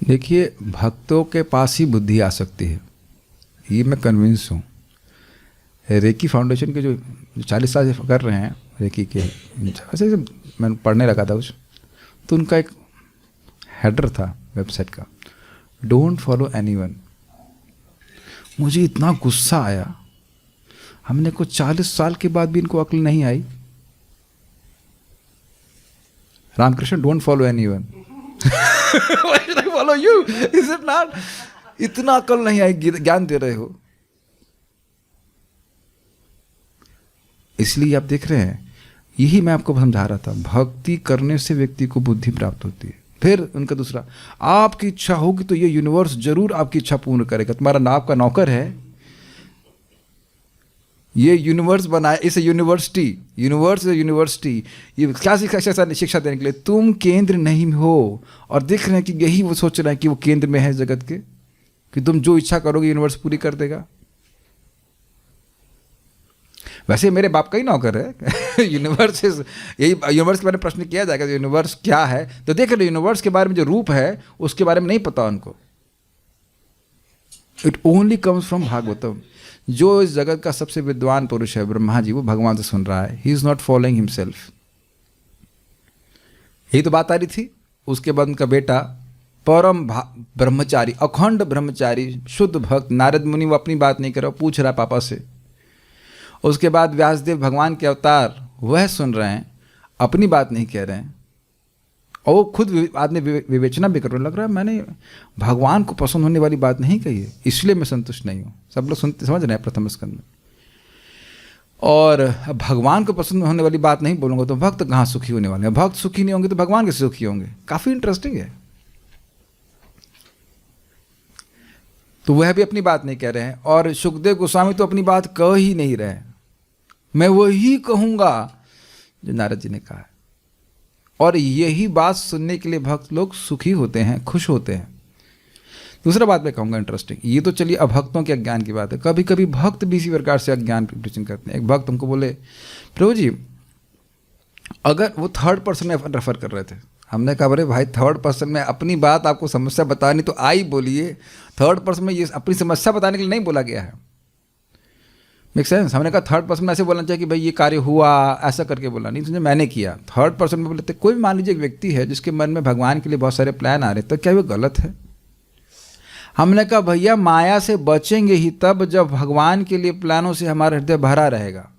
देखिए, भक्तों के पास ही बुद्धि आ सकती है, ये मैं कन्विंस हूँ। रेकी फाउंडेशन के जो 40 साल से कर रहे हैं रेकी के, वैसे मैं पढ़ने लगा था कुछ, तो उनका एक हेडर था वेबसाइट का, डोंट फॉलो एनीवन। मुझे इतना गुस्सा आया, हमने को 40 साल के बाद भी इनको अक्ल नहीं आई। Ramakrishna, don't follow anyone. Why should I follow you? Is it not? इतना अक्ल नहीं आई, ज्ञान दे रहे हो। इसलिए आप देख रहे हैं, यही मैं आपको समझा रहा था, भक्ति करने से व्यक्ति को बुद्धि प्राप्त होती है। फिर उनका दूसरा, आपकी इच्छा होगी तो ये यूनिवर्स जरूर आपकी इच्छा पूर्ण करेगा। तुम्हारा नाव का नौकर है, ये यूनिवर्स बनाया, इसे यूनिवर्सिटी, यूनिवर्स यूनिवर्सिटी, ये क्या शिक्षा देने के लिए। तुम केंद्र नहीं हो, और दिख रहे हैं कि यही वो सोच रहे हैं कि वो केंद्र में है जगत के, कि तुम जो इच्छा करोगे यूनिवर्स पूरी कर देगा। वैसे मेरे बाप का ही नौकर है। यूनिवर्स, यही यूनिवर्स के बारे में प्रश्न किया जाएगा, यूनिवर्स क्या है, तो देख रहे यूनिवर्स के बारे में जो रूप है उसके बारे में नहीं पता उनको। It only comes from Bhagavatam. जो इस जगत का सबसे विद्वान पुरुष है ब्रह्मा जी, वो भगवान से सुन रहा है, he is not following himself. यही तो बात आ रही थी। उसके बाद उनका बेटा परम ब्रह्मचारी, अखंड ब्रह्मचारी, शुद्ध भक्त नारद मुनि, वो अपनी बात नहीं कर रहा, पूछ रहा है पापा से। उसके बाद व्यासदेव भगवान के अवतार, वह सुन रहे हैं, अपनी बात नहीं कह रहे हैं, और वो खुद आदमी विवेचना भी कर रहे, लग रहा है मैंने भगवान को पसंद होने वाली बात नहीं कही है, इसलिए मैं संतुष्ट नहीं हूँ। सब लोग सुनते समझ रहे हैं प्रथम स्कंद में। और भगवान को पसंद होने वाली बात नहीं बोलूँगा तो भक्त कहाँ सुखी होने वाले हैं। भक्त सुखी नहीं होंगे तो भगवान कैसे सुखी होंगे। काफ़ी इंटरेस्टिंग है। तो वह भी अपनी बात नहीं कह रहे हैं, और सुखदेव गोस्वामी तो अपनी बात कह ही नहीं रहे। मैं वही कहूँगा जो नारद जी ने कहा है, और यही बात सुनने के लिए भक्त लोग सुखी होते हैं, खुश होते हैं। दूसरा बात मैं कहूँगा इंटरेस्टिंग, ये तो चलिए अभक्तों के अज्ञान की बात है। कभी कभी भक्त भी इसी प्रकार से अज्ञान प्रीचिंग करते हैं। एक भक्त हमको बोले, प्रभु जी, अगर वो थर्ड पर्सन में रेफर कर रहे थे, हमने कहा अरे भाई थर्ड पर्सन में अपनी बात आपको समस्या बतानी तो आई बोलिए, थर्ड पर्सन में ये अपनी समस्या बताने के लिए नहीं बोला गया है। Make sense. हमने कहा थर्ड पर्सन में ऐसे बोलना चाहिए कि भाई ये कार्य हुआ, ऐसा करके बोला नहीं, तुझे मैंने किया। थर्ड पर्सन में बोलते, कोई मान लीजिए एक व्यक्ति है जिसके मन में भगवान के लिए बहुत सारे प्लान आ रहे, तो क्या वो गलत है? हमने कहा भैया माया से बचेंगे ही तब जब भगवान के लिए प्लानों से हमारा हृदय भरा रहेगा।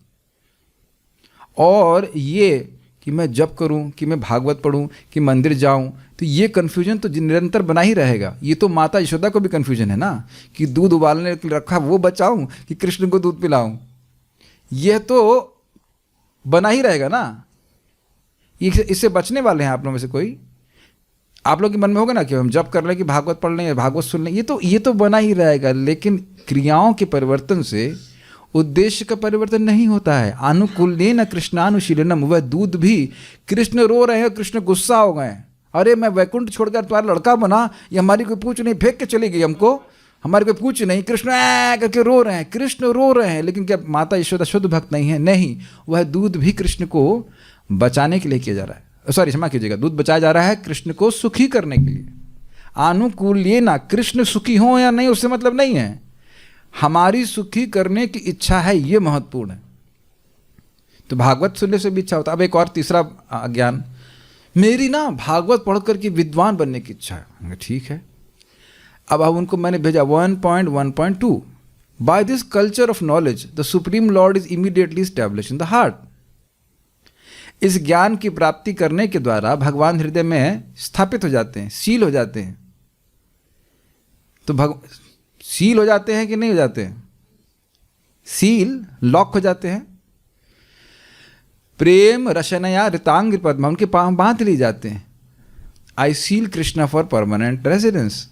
और ये कि मैं जप करूं, कि मैं भागवत पढ़ूं, कि मंदिर जाऊं, तो ये कन्फ्यूजन तो निरंतर बना ही रहेगा। ये तो माता यशोदा को भी कन्फ्यूजन है ना, कि दूध उबालने के लिए रखा वो बचाऊं कि कृष्ण को दूध पिलाऊं। यह तो बना ही रहेगा ना। इससे बचने वाले हैं आप लोगों में से कोई? आप लोग के मन में होगा ना कि हम जप कर लें, कि भागवत पढ़ लें, भागवत सुन लें, ये तो बना ही रहेगा। लेकिन क्रियाओं के परिवर्तन से उद्देश्य का परिवर्तन नहीं होता है। अनुकूलेन कृष्णानुशीलनम, वह दूध भी, कृष्ण रो रहे हैं, कृष्ण गुस्सा हो गए, अरे मैं वैकुंठ छोड़कर तुम्हारा लड़का बना, ये हमारी कोई पूछ नहीं, फेंक के चली गई हमको, हमारी कोई पूछ नहीं, कृष्ण करके रो रहे हैं, कृष्ण रो रहे हैं। लेकिन क्या माता यशोदा शुद्ध भक्त नहीं है? नहीं, वह दूध भी कृष्ण को बचाने के लिए किया जा रहा है। सॉरी, क्षमा कीजिएगा, दूध बचाया जा रहा है कृष्ण को सुखी करने के लिए। अनुकूलेन, कृष्ण सुखी हो या नहीं उससे मतलब नहीं है, हमारी सुखी करने की इच्छा है, ये महत्वपूर्ण है। तो भागवत सुनने से भी इच्छा होता है। अब एक और तीसरा अज्ञान, मेरी ना भागवत पढ़ करके विद्वान बनने की इच्छा है। ठीक है, अब उनको मैंने भेजा 1.1.2, by this culture of knowledge the Supreme Lord is immediately establish in the heart. इस ज्ञान की प्राप्ति करने के द्वारा भगवान हृदय में स्थापित हो जाते हैं, सील हो जाते हैं। तो सील हो जाते हैं कि नहीं हो जाते हैं? सील, लॉक हो जाते हैं। प्रेम रशनया ऋतांग पद्म, उनके पांव बांध लिए जाते हैं। I seal Krishna for permanent residence.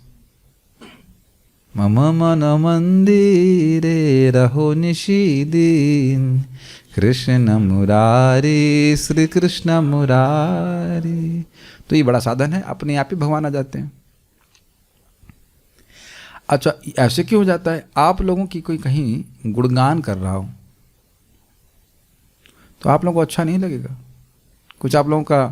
मम मन मंदिरे रहो निशिदीन, कृष्ण मुरारी, श्री कृष्ण मुरारी। तो ये बड़ा साधन है, अपने आप ही भगवान आ जाते हैं। अच्छा, ऐसे क्यों हो जाता है? आप लोगों की कोई कहीं गुणगान कर रहा हो तो आप लोगों को अच्छा नहीं लगेगा। कुछ आप लोगों का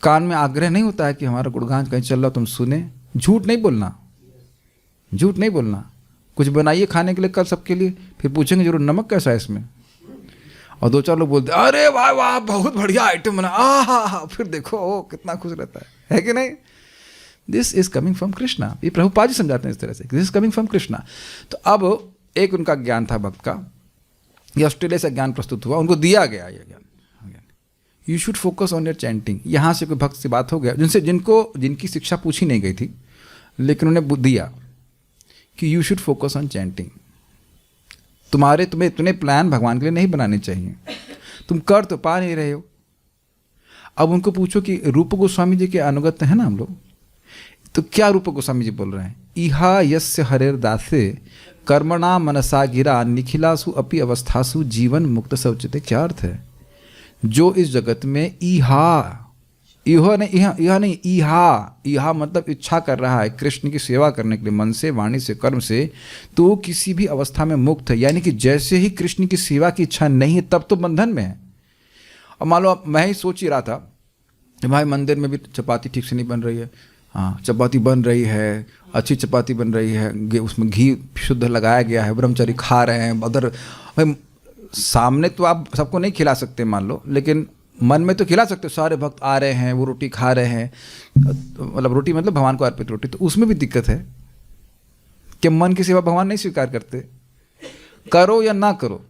कान में आग्रह नहीं होता है कि हमारा गुणगान कहीं चल रहा तुम सुने, झूठ नहीं बोलना, झूठ नहीं बोलना। कुछ बनाइए खाने के लिए कल सबके लिए, फिर पूछेंगे जरूर नमक कैसा है इसमें, और दो चार लोग बोलते अरे वाह वाह बहुत बढ़िया आइटम बना, आहा, फिर देखो ओ कितना खुश रहता है कि नहीं। This is coming from Krishna. ये प्रभुपाद जी समझाते हैं इस तरह से, this is coming from Krishna. तो अब एक उनका ज्ञान था भक्त का, ये ऑस्ट्रेलिया से ज्ञान प्रस्तुत हुआ, उनको दिया गया ये ज्ञान, you should focus on your chanting. यहाँ से कोई भक्त से बात हो गया जिनकी शिक्षा पूछी नहीं गई थी, लेकिन उन्हें दिया कि you should focus on chanting. तुम्हें इतने प्लान भगवान के लिए नहीं बनाने चाहिए, तुम कर तो पा नहीं रहे हो। अब उनको पूछो कि रूप गोस्वामी जी के अनुगत हैं ना हम लोग, तो क्या रूप गोस्वामी जी बोल रहे हैं, इहा यस्य हरेर दासे कर्मणा मनसा गिरा निखिलासु अपि अवस्थासु जीवन मुक्त सौचिते। क्या अर्थ है, जो इस जगत में इहा मतलब इच्छा कर रहा है कृष्ण की सेवा करने के लिए मन से, वाणी से, कर्म से, तो किसी भी अवस्था में मुक्त है। यानी कि जैसे ही कृष्ण की सेवा की इच्छा नहीं है तब तो बंधन में है। और मान लो मैं ही सोच ही रहा था कि भाई मंदिर में भी चपाती ठीक से नहीं बन रही है, हाँ चपाती बन रही है, अच्छी चपाती बन रही है, उसमें घी शुद्ध लगाया गया है, ब्रह्मचारी खा रहे हैं, उधर भाई सामने तो आप सबको नहीं खिला सकते मान लो, लेकिन मन में तो खिला सकते हो, सारे भक्त आ रहे हैं, वो रोटी खा रहे हैं, मतलब रोटी मतलब भगवान को अर्पित रोटी, तो उसमें भी दिक्कत है कि मन की सेवा भगवान नहीं स्वीकार करते। करो या ना करो,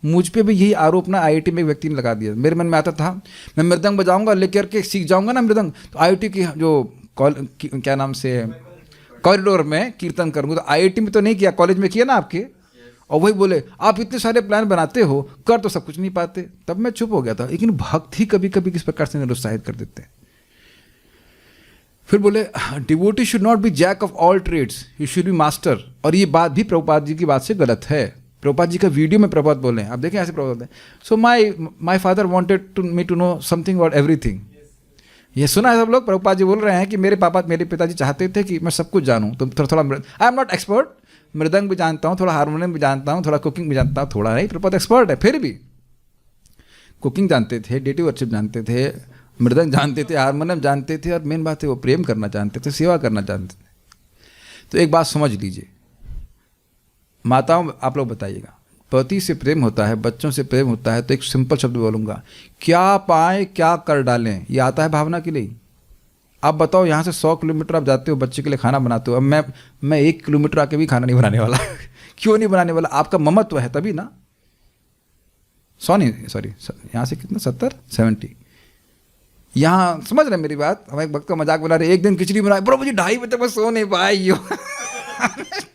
मुझ पे भी यही आरोप ना IIT में एक व्यक्ति ने लगा दिया। मेरे मन में आता था मैं मृदंग बजाऊंगा, लेकर के सीख जाऊंगा ना मृदंग, तो IIT की जो क्या नाम से कॉरिडोर में कीर्तन करूंगा। तो IIT में तो नहीं किया, कॉलेज में किया ना आपके, और वही बोले आप इतने सारे प्लान बनाते हो, कर तो सब कुछ नहीं पाते। तब मैं चुप हो गया था। लेकिन भक्त ही कभी कभी किस प्रकार से निरुत्साहित कर देते हैं। फिर बोले devotee should not be jack of all trades, you should be master. और ये बात भी प्रभुपाद जी की बात से गलत है। प्रभुपाद जी का वीडियो में प्रभुपाद बोले हैं, आप देखें ऐसे प्रभुपाद हैं, so my father wanted me to know something about everything. ये सुना है सब लोग, प्रभुपाद जी बोल रहे हैं कि मेरे पिताजी चाहते थे कि मैं सब कुछ जानूँ, तो थोड़ा आई एम नॉट एक्सपर्ट, मृदंग भी जानता हूँ, थोड़ा हारमोनियम भी जानता हूँ, थोड़ा कुकिंग भी जानता हूँ, थोड़ा नहीं, प्रभुपाद एक्सपर्ट है। फिर भी कुकिंग जानते थे, डेटिव वर्शिप जानते थे, मृदंग जानते थे, हारमोनियम जानते थे, और मेन बात है वो प्रेम करना जानते थे, सेवा करना जानते थे। तो एक बात समझ लीजिए माताओं, आप लोग बताइएगा, पति से प्रेम होता है, बच्चों से प्रेम होता है, तो एक सिंपल शब्द बोलूँगा, क्या पाएँ क्या कर डालें, ये आता है भावना के लिए। आप बताओ यहाँ से 100 किलोमीटर आप जाते हो, बच्चे के लिए खाना बनाते हो। अब मैं 1 किलोमीटर आके भी खाना नहीं बनाने वाला क्यों नहीं बनाने वाला, आपका ममत्व है तभी ना। सॉरी यहाँ से कितना 70 यहाँ समझ रहे मेरी बात। हम एक भक्त का मजाक बना रहे, एक दिन खिचड़ी बनाए, ब्रो मुझे 2:30 बजे तक मैं सो नहीं पाई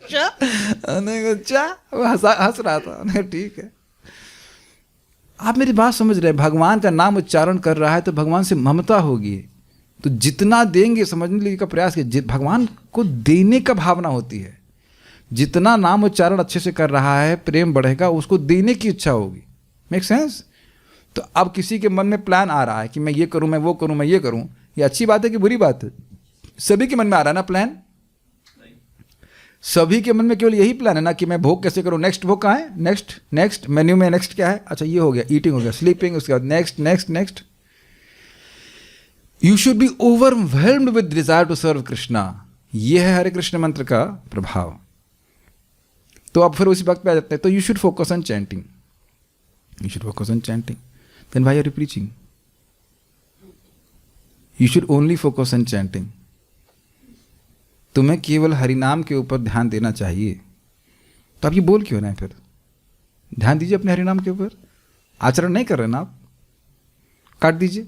अच्छा वो हंस रहा था। ठीक है, आप मेरी बात समझ रहे हैं। भगवान का नाम उच्चारण कर रहा है तो भगवान से ममता होगी, तो जितना देंगे समझने का प्रयास कीजिए। भगवान को देने का भावना होती है, जितना नाम उच्चारण अच्छे से कर रहा है प्रेम बढ़ेगा, उसको देने की इच्छा होगी। Make sense. तो अब किसी के मन में प्लान आ रहा है कि मैं ये करूं, मैं वो करूं, मैं ये करूं, ये अच्छी बात है कि बुरी बात है? सभी के मन में आ रहा है ना प्लान, सभी के मन में केवल यही प्लान है ना कि मैं भोग कैसे करूं। नेक्स्ट भोग कहाँ है, नेक्स्ट मेन्यू में नेक्स्ट क्या है, अच्छा ये हो गया, ईटिंग हो गया, स्लीपिंग, उसके बाद next. You should be overwhelmed with desire to serve Krishna. यह है हरे कृष्ण मंत्र का प्रभाव। तो अब फिर उसी वक्त पे आ जाते हैं, तो you should focus on chanting, you should focus on chanting. Then why are you preaching? You should only focus on chanting. तुम्हें केवल हरिनाम के ऊपर ध्यान देना चाहिए। तो आप ये बोल क्यों रहे हैं? फिर ध्यान दीजिए अपने हरिनाम के ऊपर। आचरण नहीं कर रहे ना आप, काट दीजिए।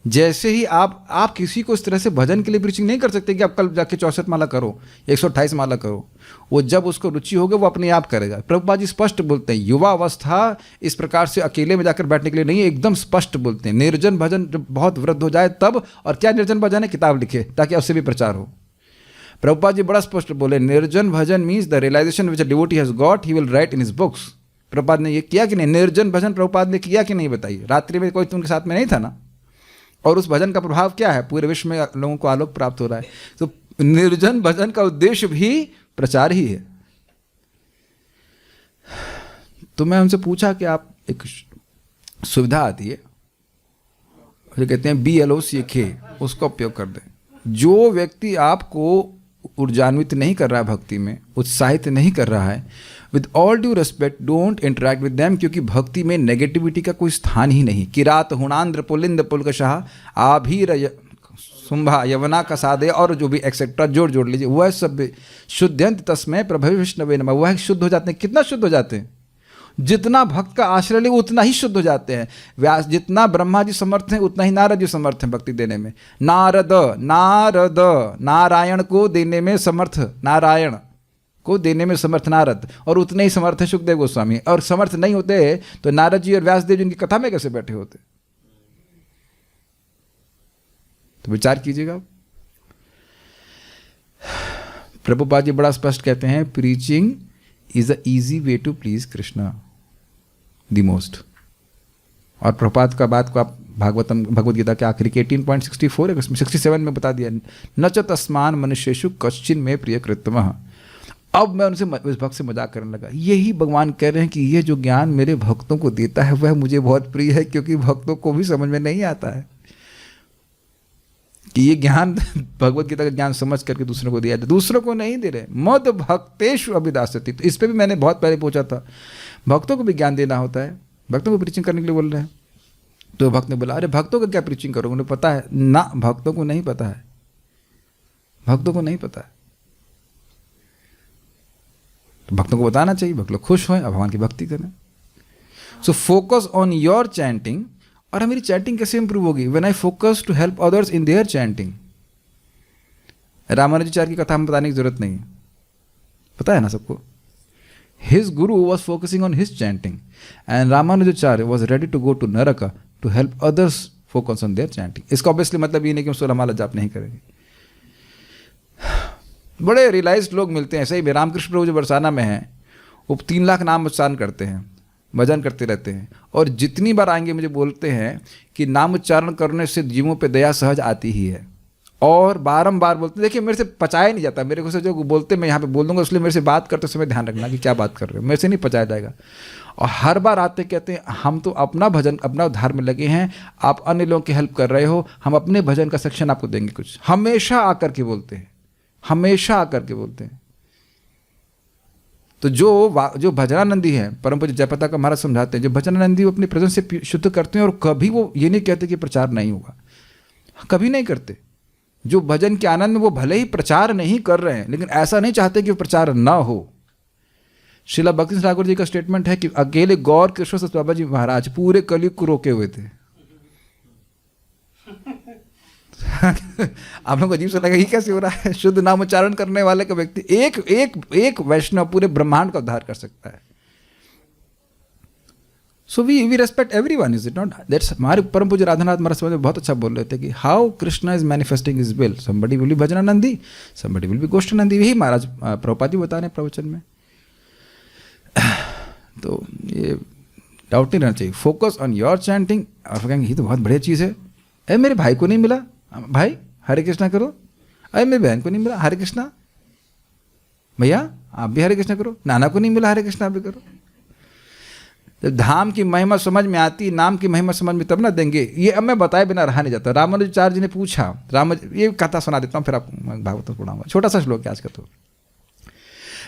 जैसे ही आप किसी को इस तरह से भजन के लिए प्रीचिंग नहीं कर सकते कि आप कल जाके 64 माला करो, 128 माला करो। वो जब उसको रुचि होगी वो अपने आप करेगा। प्रभुपाद जी स्पष्ट बोलते हैं, युवा अवस्था इस प्रकार से अकेले में जाकर बैठने के लिए नहीं है, एकदम स्पष्ट बोलते हैं। निर्जन भजन जब बहुत वृद्ध हो जाए तब, और क्या निर्जन भजन है, किताब लिखे ताकि उससे भी प्रचार हो। प्रभुपाद जी बड़ा स्पष्ट बोले, nirjan bhajan means the realization which a devotee has got he will write in his books. Prabhupada ने ये किया कि नहीं? निर्जन भजन प्रभुपाद ने किया कि नहीं बताइए? रात्रि में कोई उनके साथ में नहीं था ना, और उस भजन का प्रभाव क्या है? पूरे विश्व में लोगों को आलोक प्राप्त हो रहा है। तो निर्जन भजन का उद्देश्य भी प्रचार ही है। तो मैं उनसे पूछा कि आप एक सुविधा आती है, जो कहते हैं BLOCK, उसका उपयोग कर दें। जो व्यक्ति आपको ऊर्जान्वित नहीं कर रहा है भक्ति में, उत्साहित नहीं कर रहा है, with all due respect don't interact with them, क्योंकि भक्ति में नेगेटिविटी का कोई स्थान ही नहीं। किरात हुणांद्र पुलिंद पुलकशाह आभीर शुंभा यवना का सादे और जो भी एक्सेट्रा जोड़ लीजिए, वह सब शुद्धंत तस्मय प्रभव विष्णवे नमः, वह शुद्ध हो जाते हैं। कितना शुद्ध हो जाते हैं? जितना भक्त का आश्रय ले उतना ही शुद्ध हो जाते हैं। व्यास जितना ब्रह्मा जी समर्थ हैं उतना ही नारद जी समर्थ हैं भक्ति देने में। नारद नारायण को देने में समर्थ, नारायण को देने में समर्थ नारद, और उतने ही समर्थ है सुखदेव गोस्वामी। और समर्थ नहीं होते तो नारद जी और व्यास देव जी उनकी कथा में कैसे बैठे होते? तो विचार कीजिएगा। प्रभुपाद जी बड़ा स्पष्ट कहते हैं, preaching is a easy way to please Krishna the most. और प्रभुपाद का बात को आप भगवत गीता के आखिरी के 18.64 है, उसमें 67 में बता दिया, न च तस्मान मनुष्येषु कश्चिन में प्रिय कृतमः। अब मैं उनसे उस भक्त से मजाक करने लगा। यही भगवान कह रहे हैं कि ये जो ज्ञान मेरे भक्तों को देता है वह मुझे बहुत प्रिय है, क्योंकि भक्तों को भी समझ में नहीं आता है कि ये ज्ञान भगवत गीता का ज्ञान समझ करके दूसरों को दिया जाए, दूसरों को नहीं दे रहे। मद भक्तेषु अभिदास्यति, तो इस पर भी मैंने बहुत पहले पूछा था, भक्तों को भी ज्ञान देना होता है, भक्तों को प्रीचिंग करने के लिए बोल रहे हैं। तो भक्त ने बोला, अरे भक्तों का क्या प्रीचिंग करोगे, उन्हें पता है ना? भक्तों को नहीं पता है, भक्तों को नहीं पता है। तो भक्तों को बताना चाहिए, भक्त लोग खुश हों, भगवान की भक्ति करें। So focus on your chanting. और हमारी चैंटिंग कैसे इंप्रूव होगी? When I focus to help others in their chanting. Ramanujacharya की कथा हमें बताने की जरूरत नहीं, पता है ना सबको। His guru was focusing on his chanting and Ramanujacharya was ready to go to naraka to help others focus on their chanting. इसका ऑब्वियसली मतलब ये नहीं कि हम 16 माला जाप नहीं करेंगे। बड़े रियलाइज्ड लोग मिलते हैं, सही में। रामकृष्ण प्रभु जो बरसाना में हैं वो 3 लाख नाम उच्चारण करते हैं, भजन करते रहते हैं, और जितनी बार आएंगे मुझे बोलते हैं कि नाम उच्चारण करने से जीवों पे दया सहज आती ही है। और बारंबार बोलते हैं, देखिए मेरे से पचाया नहीं जाता, मेरे को से जो बोलते मैं यहाँ पे बोल दूंगा, इसलिए मेरे से बात करते समय ध्यान रखना कि क्या बात कर रहे हो, मेरे से नहीं पचाया जाएगा। और हर बार आते कहते हैं हम तो अपना भजन अपना उद्धार में लगे हैं, आप अन्य लोगों की हेल्प कर रहे हो, हम अपने भजन का सेक्शन आपको देंगे कुछ। हमेशा आकर के बोलते हैं, हमेशा आकर के बोलते हैं। तो जो भजनानंदी है, परम पूज्य जयप्रताप का महाराज समझाते हैं, जो भजनानंदी वो अपनी प्रेजेंस से शुद्ध करते हैं, और कभी वो ये नहीं कहते कि प्रचार नहीं होगा, कभी नहीं करते। जो भजन के आनंद में वो भले ही प्रचार नहीं कर रहे हैं, लेकिन ऐसा नहीं चाहते कि प्रचार ना हो। श्रीला भक्ति ठाकुर जी का स्टेटमेंट है कि अकेले गौर कृष्ण बाबा जी महाराज पूरे कलयुग को रोके हुए थे। आप लोगों को अजीब सा लगा ये कैसे हो रहा है? शुद्ध नाम उच्चारण करने वाले का व्यक्ति एक वैष्णव पूरे ब्रह्मांड का उद्धार कर सकता है। So we respect everyone, is it not? That's हमारे परम पूज्य राधानाथ महाराज में बहुत अच्छा बोल रहे थे कि how Krishna is manifesting his will, somebody will be bhajanandi, somebody will be goshthanandi. यही महाराज प्रभुपाद जी बता रहे हैं प्रवचन में। तो ये डाउट नहीं रहना चाहिए। Focus on your chanting. और कहेंगे ये तो बहुत बढ़िया चीज़ है, अरे मेरे भाई को नहीं मिला, भाई हरे कृष्णा करो। अरे मेरी बहन को नहीं मिला, हरे कृष्णा। भैया आप भी हरे कृष्णा करो। नाना को नहीं मिला, हरे कृष्णा आप भी करो। जब धाम की महिमा समझ में आती, नाम की महिमा समझ में तब ना देंगे। ये अब मैं बताए बिना रहा नहीं जाता। रामानुजाचार्य जी ने पूछा, ये कथा सुना देता हूँ फिर आपको भागवत पढ़ाऊंगा, छोटा सा श्लोक है आज का। तो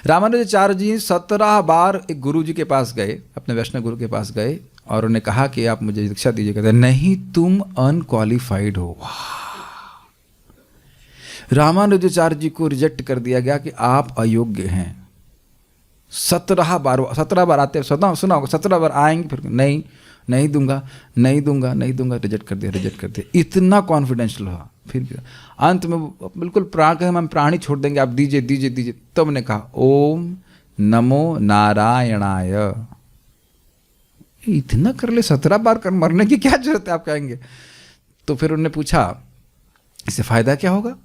रामानुजाचार्य जी 17 बार एक गुरु जी के पास गए, अपने वैष्णव गुरु के पास गए, और उन्हें कहा कि आप मुझे दीक्षा दीजिए। कहते नहीं, तुम अनक्वालिफाइड हो। रामानुजाचार्य जी को रिजेक्ट कर दिया गया कि आप अयोग्य हैं। 17 बार आते, सुना होगा, 17 बार आएंगे, फिर नहीं दूंगा, रिजेक्ट कर दिया। इतना कॉन्फिडेंशियल हुआ। फिर अंत में बिल्कुल हम प्राण ही छोड़ देंगे, आप दीजिए। तब ने कहा ओम नमो नारायणाय। इतना कर ले, 17 बार कर, मरने की क्या जरूरत है आप कहेंगे। तो फिर उन्होंने पूछा इससे फायदा क्या होगा?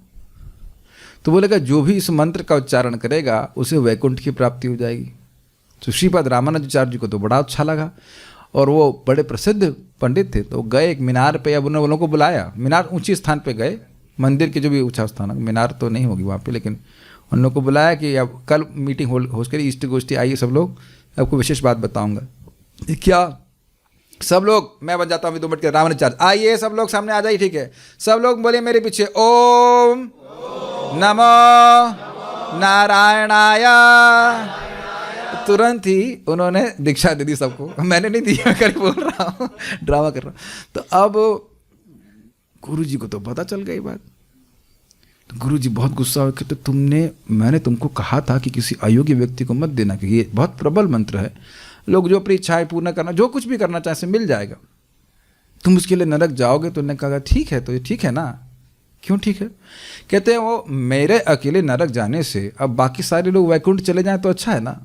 तो बोलेगा जो भी इस मंत्र का उच्चारण करेगा उसे वैकुंठ की प्राप्ति हो जाएगी। तो श्रीपाद रामानुजाचार्य जी को तो बड़ा अच्छा लगा, और वो बड़े प्रसिद्ध पंडित थे। तो गए एक मीनार पे, अब उन्होंने को बुलाया, मीनार ऊंची स्थान पे गए, मंदिर के जो भी ऊंचा स्थान है, मीनार तो नहीं होगी वहाँ पे, लेकिन उन लोगों को बुलाया कि अब कल मीटिंग होस्ट करी, इष्ट गोष्ठी आइए सब लोग, आपको विशेष बात बताऊँगा। क्या सब लोग, मैं बन जाता हूँ अभी 2 मिनट के रामानुजाचार्य, आइए सब लोग सामने आ जाइए, ठीक है, सब लोग बोलिए मेरे पीछे, ओम नमो नारायणाय। तुरंत ही उन्होंने दीक्षा दे दी सबको, मैंने नहीं दी, मैं कर बोल रहा हूँ, ड्रामा कर रहा हूँ। तो अब गुरु जी को तो पता चल गई बात, तो गुरु जी बहुत गुस्सा हो, तो मैंने तुमको कहा था कि किसी अयोग्य व्यक्ति को मत देना, कि ये बहुत प्रबल मंत्र है, लोग जो अपनी इच्छाएं पूर्ण करना, जो कुछ भी करना चाहे से मिल जाएगा, तुम उसके लिए नरक जाओगे। तो उन्होंने कहा ठीक है, तो ये ठीक है ना, क्यों ठीक है? कहते हैं वो मेरे अकेले नरक जाने से अब बाकी सारे लोग वैकुंठ चले जाएं तो अच्छा है ना।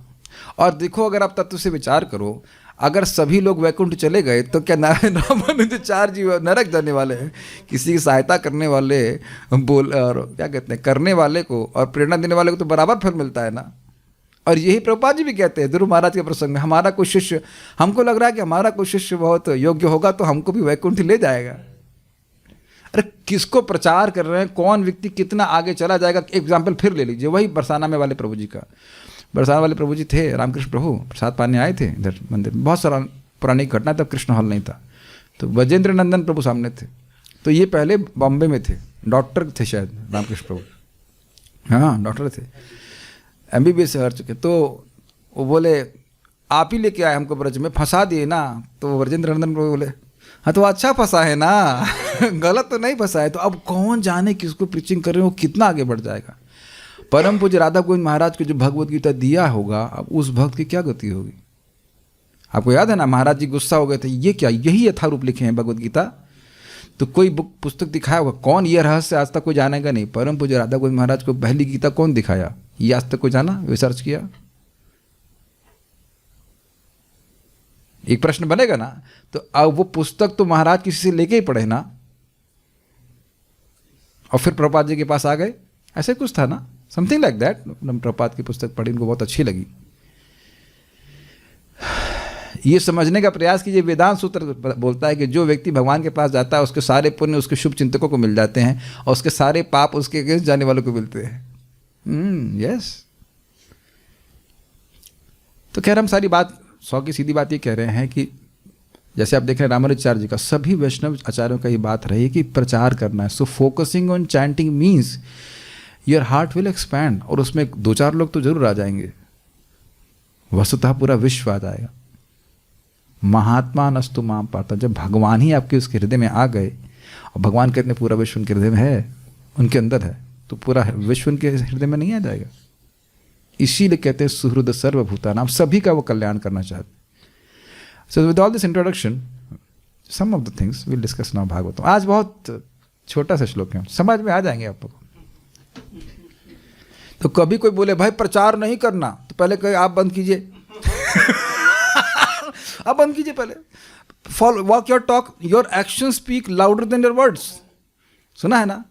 और देखो अगर आप तत्व से विचार करो, अगर सभी लोग वैकुंठ चले गए तो क्या रामानुजाचार्य जी नरक जाने वाले हैं? किसी की सहायता करने वाले और क्या कहते हैं, करने वाले को और प्रेरणा देने वाले को तो बराबर फल मिलता है ना। और यही प्रभुपाद जी भी कहते हैं ध्रुव महाराज के प्रसंग में, हमारा कोई शिष्य, हमको लग रहा है कि हमारा कोई शिष्य बहुत योग्य होगा तो हमको भी वैकुंठ ले जाएगा। अरे किसको प्रचार कर रहे हैं, कौन व्यक्ति कितना आगे चला जाएगा। एग्जाम्पल फिर ले लीजिए, वही बरसाना में वाले प्रभु जी का। बरसाना वाले प्रभु जी थे, रामकृष्ण प्रभु प्रसाद पाने आए थे इधर मंदिर में, बहुत सारा पुरानी घटना, तब कृष्ण हॉल नहीं था, तो ब्रजेंद्र नंदन प्रभु सामने थे। तो ये पहले बॉम्बे में थे, डॉक्टर थे शायद रामकृष्ण प्रभु, हाँ डॉक्टर थे, MBBS से हर चुके। तो वो बोले आप ही लेके आए हमको ब्रज में, फंसा दिए ना। तो ब्रजेंद्र नंदन प्रभु बोले हाँ तो अच्छा फंसा है ना गलत तो नहीं फंसा है। तो अब कौन जाने किसको प्रीचिंग कर रहे हो, कितना आगे बढ़ जाएगा। परम पूज्य राधा गोविंद महाराज को जो भगवत गीता दिया होगा, अब उस भक्त की क्या गति होगी। आपको याद है ना, महाराज जी गुस्सा हो गए थे, ये क्या, यही यथारूप लिखे हैं भगवत गीता। तो कोई बुक पुस्तक दिखाया होगा, कौन ये रहस्य आज तक कोई जानेगा नहीं। परम पूज्य राधा गोविंद महाराज को पहली गीता कौन दिखाया, ये आज तक कोई जाना, रिसर्च किया। एक प्रश्न बनेगा ना, तो अब वो पुस्तक तो महाराज किसी से लेके ही पढ़े ना, और फिर प्रभुपाद जी के पास आ गए, ऐसे कुछ था ना, समथिंग लाइक दैट। प्रभुपाद की पुस्तक पढ़ी, उनको बहुत अच्छी लगी। ये समझने का प्रयास कीजिए, वेदांत सूत्र बोलता है कि जो व्यक्ति भगवान के पास जाता है उसके सारे पुण्य उसके शुभ चिंतकों को मिल जाते हैं, और उसके सारे पाप उसके अगेंस्ट जाने वालों को मिलते हैं। यस। तो खैर हम सारी बात 100 की सीधी बात ये कह रहे हैं कि जैसे आप देख रहे हैं रामानुजाचार्य जी का, सभी वैष्णव आचार्यों का ये बात रही कि प्रचार करना है। So focusing on chanting means your heart will expand, और उसमें 2-4 लोग तो जरूर आ जाएंगे, वस्तुतः पूरा विश्व आ जाएगा। महात्मा नस्तु माम पाता, जब भगवान ही आपके उसके हृदय में आ गए, और भगवान कहते हैं पूरा विश्व उनके हृदय में है, उनके अंदर है, तो पूरा विश्व उनके हृदय में नहीं आ जाएगा। इसीलिए कहते हैं सुहृद सर्वभूतानां, सभी का वो कल्याण करना चाहते। So with all this introduction, some of the things will discuss now Bhagavatam. आज बहुत छोटा सा श्लोक है, समझ में आ जाएंगे आपको। तो कभी कोई बोले भाई प्रचार नहीं करना, तो पहले कहे आप बंद कीजिए आप बंद कीजिए पहले। Follow walk your talk, your action speak louder than your words. सुना है ना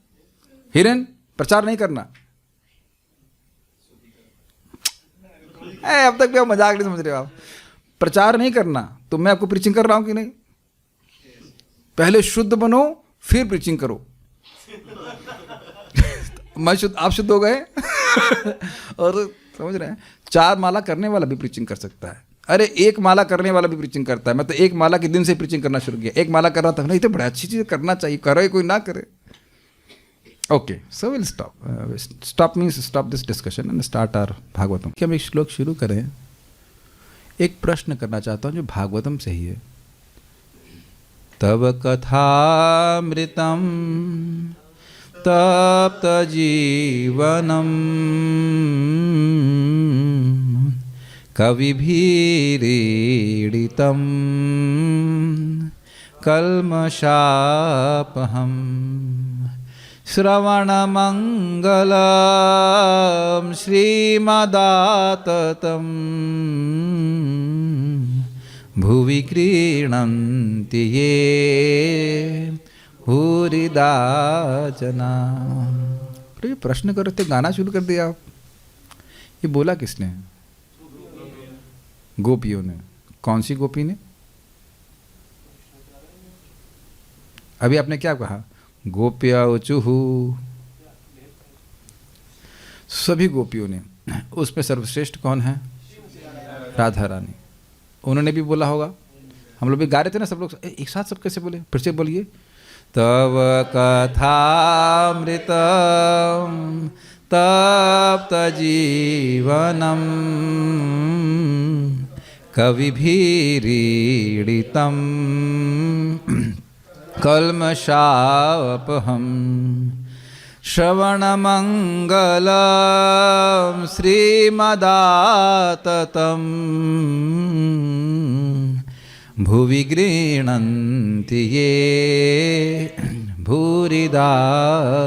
हिरेन, प्रचार नहीं करना। अब तक भी आप मजाक नहीं समझ रहे हो आप। प्रचार नहीं करना, तो मैं आपको प्रीचिंग कर रहा हूं कि नहीं? पहले शुद्ध बनो फिर प्रीचिंग करो मैं शुद्ध, आप शुद्ध हो गए और समझ रहे हैं, 4 माला करने वाला भी प्रीचिंग कर सकता है। अरे 1 माला करने वाला भी प्रीचिंग करता है। मैं तो 1 माला के दिन से प्रीचिंग करना शुरू किया। 1 माला कर रहा था, नहीं तो बड़ा अच्छी चीज़ करना चाहिए, करे कोई ना करे। Okay, so will stop means stop this discussion and start our Bhagavatam. कि हम एक श्लोक शुरू करें, एक प्रश्न करना चाहता हूँ जो भागवतम से ही है। तब कथामृतम तप्त जीवनम कविभिरीडितं कल्मषापहं श्रवणमङ्गलं श्रीमदाततं भुवि क्रीणन्ति ये भूरिदा जना। ये प्रश्न कर रहे थे, गाना शुरू कर दिया आप। ये बोला किसने? गोपियों ने। कौन सी गोपी ने? अभी आपने क्या कहा? गोप्या उचुहु। सभी गोपियों ने। उसमें सर्वश्रेष्ठ कौन है? राधा रानी। उन्होंने भी बोला होगा हम लोग भी गा रहे थे ना सब लोग एक साथ, सब कैसे बोले, फिर से बोलिए। तव कथामृतम तप्त जीवनम कविभिरीडितम कल्मषापहम श्रवणमंगलम श्रीमदाततम भुवि गृह्णन्ति ये भूरिदा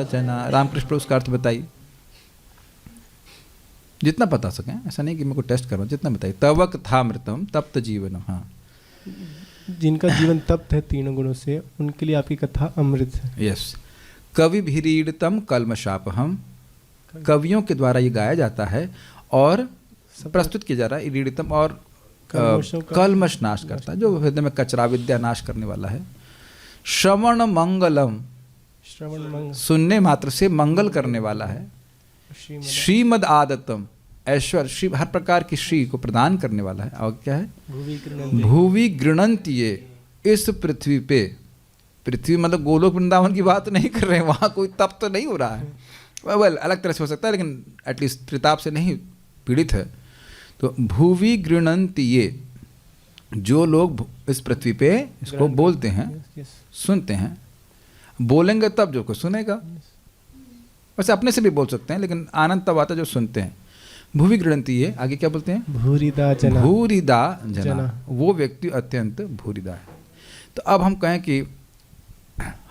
जना। रामकृष्ण उसका अर्थ बताइए, जितना बता सकें, ऐसा नहीं कि मेरे को टेस्ट करो, जितना बताइए। तव कथामृतम तप्त जीवनम। हाँ, जिनका जीवन तप्त है तीनों गुणों से, उनके लिए आपकी कथा अमृत है। यस। कवि भीरीड़तम कल्मषापहम, कवियों के द्वारा ये गाया जाता है और प्रस्तुत किया जा रहा है। रीड़ितम और कल्मष नाश करता है, जो हृदय में कचरा विद्या नाश करने वाला है। श्रवण मंगलम, श्रवण सुनने मात्र से मंगल करने वाला है। श्रीमद आदतम, ऐश्वर्य श्री हर प्रकार की श्री को प्रदान करने वाला है। और क्या है? भुवि गृणंति ये, इस पृथ्वी पे, पृथ्वी मतलब गोलोक वृंदावन की बात नहीं कर रहे हैं, वहाँ कोई तप तो नहीं हो रहा है। वेल अलग तरह से हो सकता है, लेकिन एटलीस्ट त्रिताप से नहीं पीड़ित है। तो भुवि गृणंति ये, जो लोग इस पृथ्वी पे इसको बोलते हैं, सुनते हैं, बोलेंगे तब जो कोई सुनेगा। वैसे अपने से भी बोल सकते हैं, लेकिन आनंद तब आता है जो सुनते हैं। भुवि गृणंति ये, आगे क्या बोलते हैं? भूरिदा जना। भूरिदा जना, वो व्यक्ति अत्यंत भूरिदा है। तो अब हम कहें कि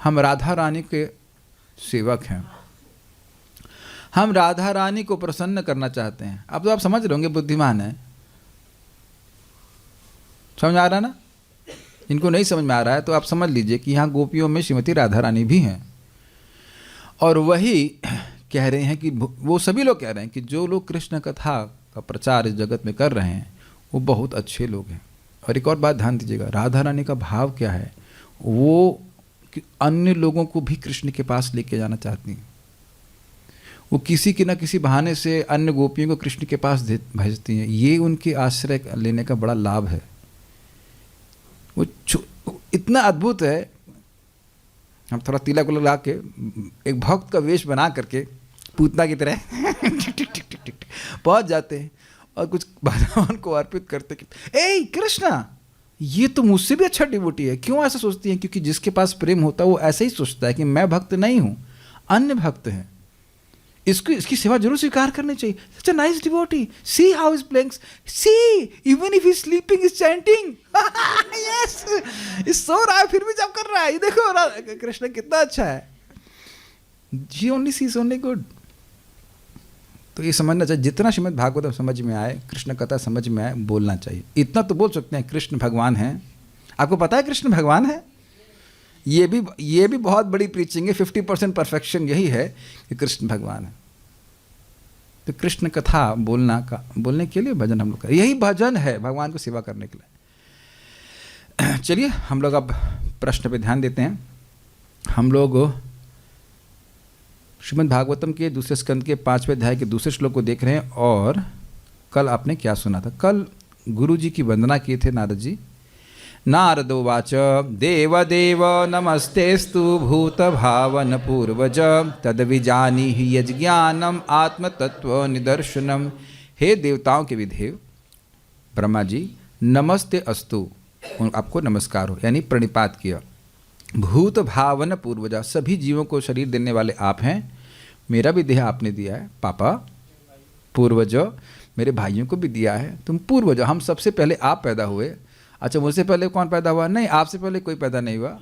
हम राधा रानी के सेवक हैं, हम राधा रानी को प्रसन्न करना चाहते हैं। अब तो आप समझ रहे होंगे बुद्धिमान है, समझ आ रहा ना? इनको नहीं समझ में आ रहा है तो आप समझ लीजिए कि यहाँ गोपियों में श्रीमती राधा रानी भी हैं। और वही कह रहे हैं कि वो सभी लोग कह रहे हैं कि जो लोग कृष्ण कथा का प्रचार इस जगत में कर रहे हैं वो बहुत अच्छे लोग हैं। और एक और बात ध्यान दीजिएगा, राधा रानी का भाव क्या है? वो कि अन्य लोगों को भी कृष्ण के पास लेके जाना चाहती हैं। वो किसी के ना किसी बहाने से अन्य गोपियों को कृष्ण के पास भेजती हैं। ये उनके आश्रय लेने का बड़ा लाभ है। वो इतना अद्भुत है। हम थोड़ा तिलक लगा के एक भक्त का वेश बना करके पूतना की तरह पहुंच जाते हैं और कुछ भगवान को अर्पित करते कि ए कृष्णा, ये तो मुझसे भी अच्छा डिवोटी है। क्यों ऐसा सोचती हैं? क्योंकि जिसके पास प्रेम होता है वो ऐसे ही सोचता है कि मैं भक्त नहीं हूँ, अन्य भक्त हैं, इसकी सेवा जरूर स्वीकार करनी चाहिए। Such a nice devotee, see how is playing, see even if he sleeping is chanting, yes, इस सो रहा है फिर भी जब कर रहा है। ये देखो कृष्ण कितना अच्छा है, ही ओनली सीज ओनली गुड। तो ये समझना चाहिए, जितना श्रीमद् भागवत समझ में आए, कृष्ण कथा समझ में आए, बोलना चाहिए। इतना तो बोल सकते हैं कृष्ण भगवान हैं। आपको पता है कृष्ण भगवान है? ये भी बहुत बड़ी प्रीचिंग है। 50% परफेक्शन यही है कि कृष्ण भगवान है। तो कृष्ण कथा बोलने के लिए भजन हम लोग करें, यही भजन है भगवान को सेवा करने के लिए। चलिए हम लोग अब प्रश्न पे ध्यान देते हैं। हम लोग श्रीमद् भागवतम के दूसरे स्कंद के 5वें अध्याय के दूसरे श्लोक को देख रहे हैं। और कल आपने क्या सुना था? कल गुरु जी की वंदना किए थे नारद जी। नारदोवाच देवदेव नमस्तेस्तु भूतभावन पूर्वज तद्विजानीहि यज्ञानम आत्मतत्व निदर्शनम। हे देवताओं के विदेव ब्रह्मा जी, नमस्ते अस्तु, आपको नमस्कार हो, यानी प्रणिपात किया। भूत भावन पूर्वजा, सभी जीवों को शरीर देने वाले आप हैं। मेरा भी देह आपने दिया है पापा। पूर्वज, मेरे भाइयों को भी दिया है। तुम पूर्वज, हम सबसे पहले आप पैदा हुए। अच्छा, मुझसे पहले कौन पैदा हुआ? नहीं, आपसे पहले कोई पैदा नहीं हुआ।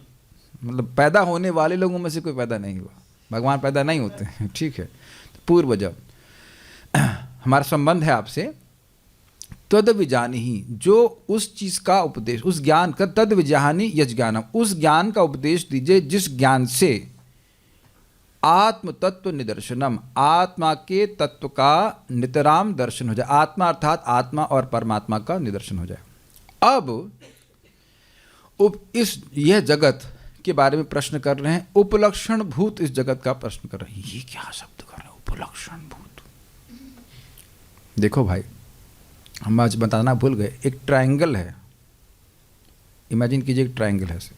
मतलब पैदा होने वाले लोगों में से कोई पैदा नहीं हुआ। भगवान पैदा नहीं होते हैं, ठीक है। तो पूर्वज, हमारा संबंध है आपसे। तद विजानी, जो उस चीज़ का उपदेश, उस ज्ञान का, तद विजानी यज्ञानम, उस ज्ञान का उपदेश दीजिए जिस ज्ञान से आत्म तत्व निदर्शनम, आत्मा के तत्व का नितराम दर्शन हो जाए। आत्मा अर्थात आत्मा और परमात्मा का निदर्शन हो जाए। अब यह जगत के बारे में प्रश्न कर रहे हैं। उपलक्षण भूत इस जगत का प्रश्न कर रहे हैं। ये क्या शब्द कर रहे हैं, उपलक्षण भूत? देखो भाई, हम आज बताना भूल गए। एक ट्रायंगल है, इमेजिन कीजिए एक ट्रायंगल है ऐसे,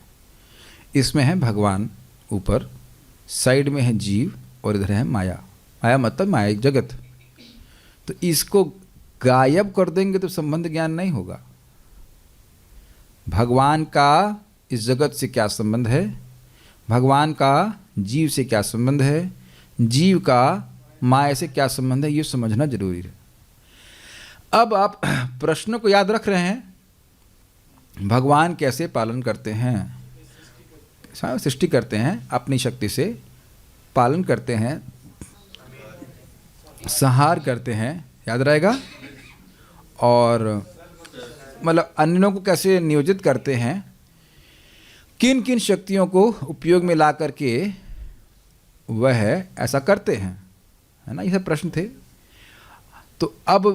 इसमें है भगवान ऊपर, साइड में है जीव और इधर है माया। माया मतलब माया जगत। तो इसको गायब कर देंगे तो संबंध ज्ञान नहीं होगा। भगवान का इस जगत से क्या संबंध है, भगवान का जीव से क्या संबंध है, जीव का माया से क्या संबंध है, ये समझना जरूरी है। अब आप प्रश्न को याद रख रहे हैं, भगवान कैसे पालन करते हैं, सृष्टि करते हैं, अपनी शक्ति से पालन करते हैं, संहार करते हैं, याद रहेगा। और मतलब अन्यों को कैसे नियोजित करते हैं, किन किन शक्तियों को उपयोग में ला करके वह ऐसा करते हैं, है ना, ये सब प्रश्न थे। तो अब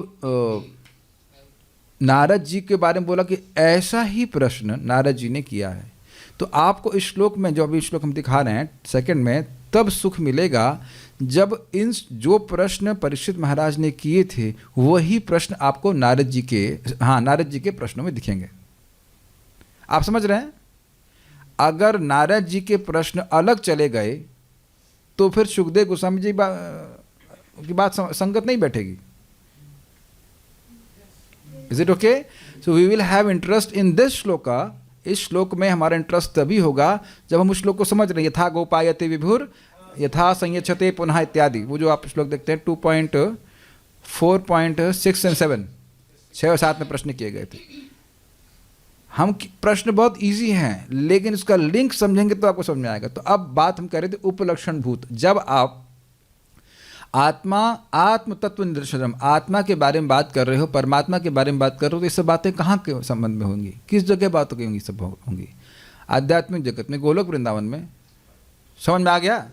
नारद जी के बारे में बोला कि ऐसा ही प्रश्न नारद जी ने किया है। तो आपको इस श्लोक में, जो अभी श्लोक हम दिखा रहे हैं सेकंड में, तब सुख मिलेगा जब इन जो प्रश्न परीक्षित महाराज ने किए थे वही प्रश्न आपको नारद जी के प्रश्नों में दिखेंगे। आप समझ रहे हैं? अगर नारद जी के प्रश्न अलग चले गए तो फिर सुखदेव गोस्वामी जी की बात संगत नहीं बैठेगी। Is it okay? So we will have interest in this shloka. इस श्लोक में हमारा इंटरेस्ट तभी होगा जब हम उस श्लोक को समझ रहे हैं। यथा गोपायते विभुर यथा संयच्छते पुनः इत्यादि, वो जो आप श्लोक देखते हैं 2.4.6 और 7, 6 और 7 में प्रश्न किए गए थे। हम प्रश्न बहुत इजी हैं लेकिन उसका लिंक समझेंगे तो आपको समझ में आएगा। तो अब बात हम कर रहे थे उपलक्षण भूत। जब आप आत्म तत्व निदर्शनम, आत्मा के बारे में बात कर रहे हो, परमात्मा के बारे में बात कर रहे हो, तो ये सब बातें कहाँ के संबंध में होंगी, किस जगह बातों की होंगी, सब होंगी आध्यात्मिक जगत में, गोलोक वृंदावन में। समझ में आ गया?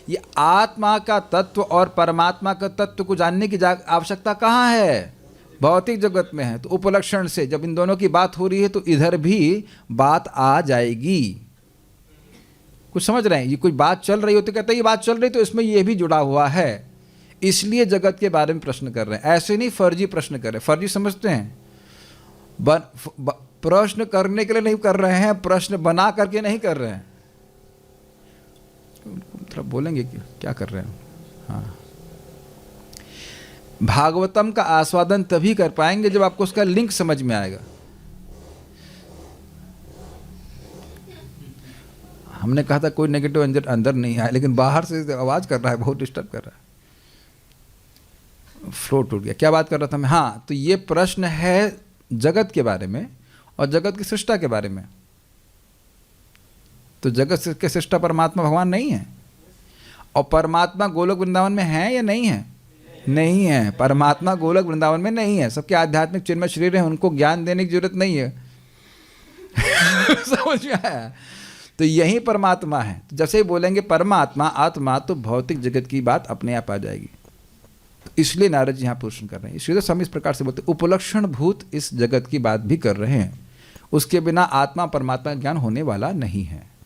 ये आत्मा का तत्व और परमात्मा का तत्व को जानने की आवश्यकता कहाँ है? भौतिक जगत में है। तो उपलक्षण से जब इन दोनों की बात हो रही है तो इधर भी बात आ जाएगी। कुछ समझ रहे हैं? ये कोई बात चल रही होती, कहते हैं ये बात चल रही तो इसमें ये भी जुड़ा हुआ है, इसलिए जगत के बारे में प्रश्न कर रहे हैं। ऐसे नहीं फर्जी प्रश्न कर रहे हैं। फर्जी समझते हैं, प्रश्न करने के लिए नहीं कर रहे हैं, प्रश्न बना करके नहीं कर रहे हैं। थोड़ा बोलेंगे क्या कर रहे हैं? हाँ, भागवतम का आस्वादन तभी कर पाएंगे जब आपको उसका लिंक समझ में आएगा। हमने कहा था कोई नेगेटिव अंदर नहीं आया, लेकिन बाहर से आवाज कर रहा है, बहुत डिस्टर्ब कर रहा है। फ्लो टूट गया। क्या बात कर रहा था मैं? हाँ, तो ये प्रश्न है जगत के बारे में और जगत की सृष्टा के बारे में। तो जगत के सृष्टा परमात्मा भगवान नहीं है, और परमात्मा गोलोक वृंदावन में है या नहीं है? नहीं है। परमात्मा गोलोक वृंदावन में नहीं है। सबके आध्यात्मिक चिन्मय शरीर है, उनको ज्ञान देने की जरूरत नहीं है। समझ में आया? तो यही परमात्मा है। तो जैसे ही बोलेंगे परमात्मा आत्मा, तो भौतिक जगत की बात अपने आप आ जाएगी। तो इसलिए नारद जी यहाँ प्रश्न कर रहे हैं। इसलिए तो हम इस प्रकार से बोलते हैं उपलक्षण भूत इस जगत की बात भी कर रहे हैं। उसके बिना आत्मा परमात्मा ज्ञान होने वाला नहीं है।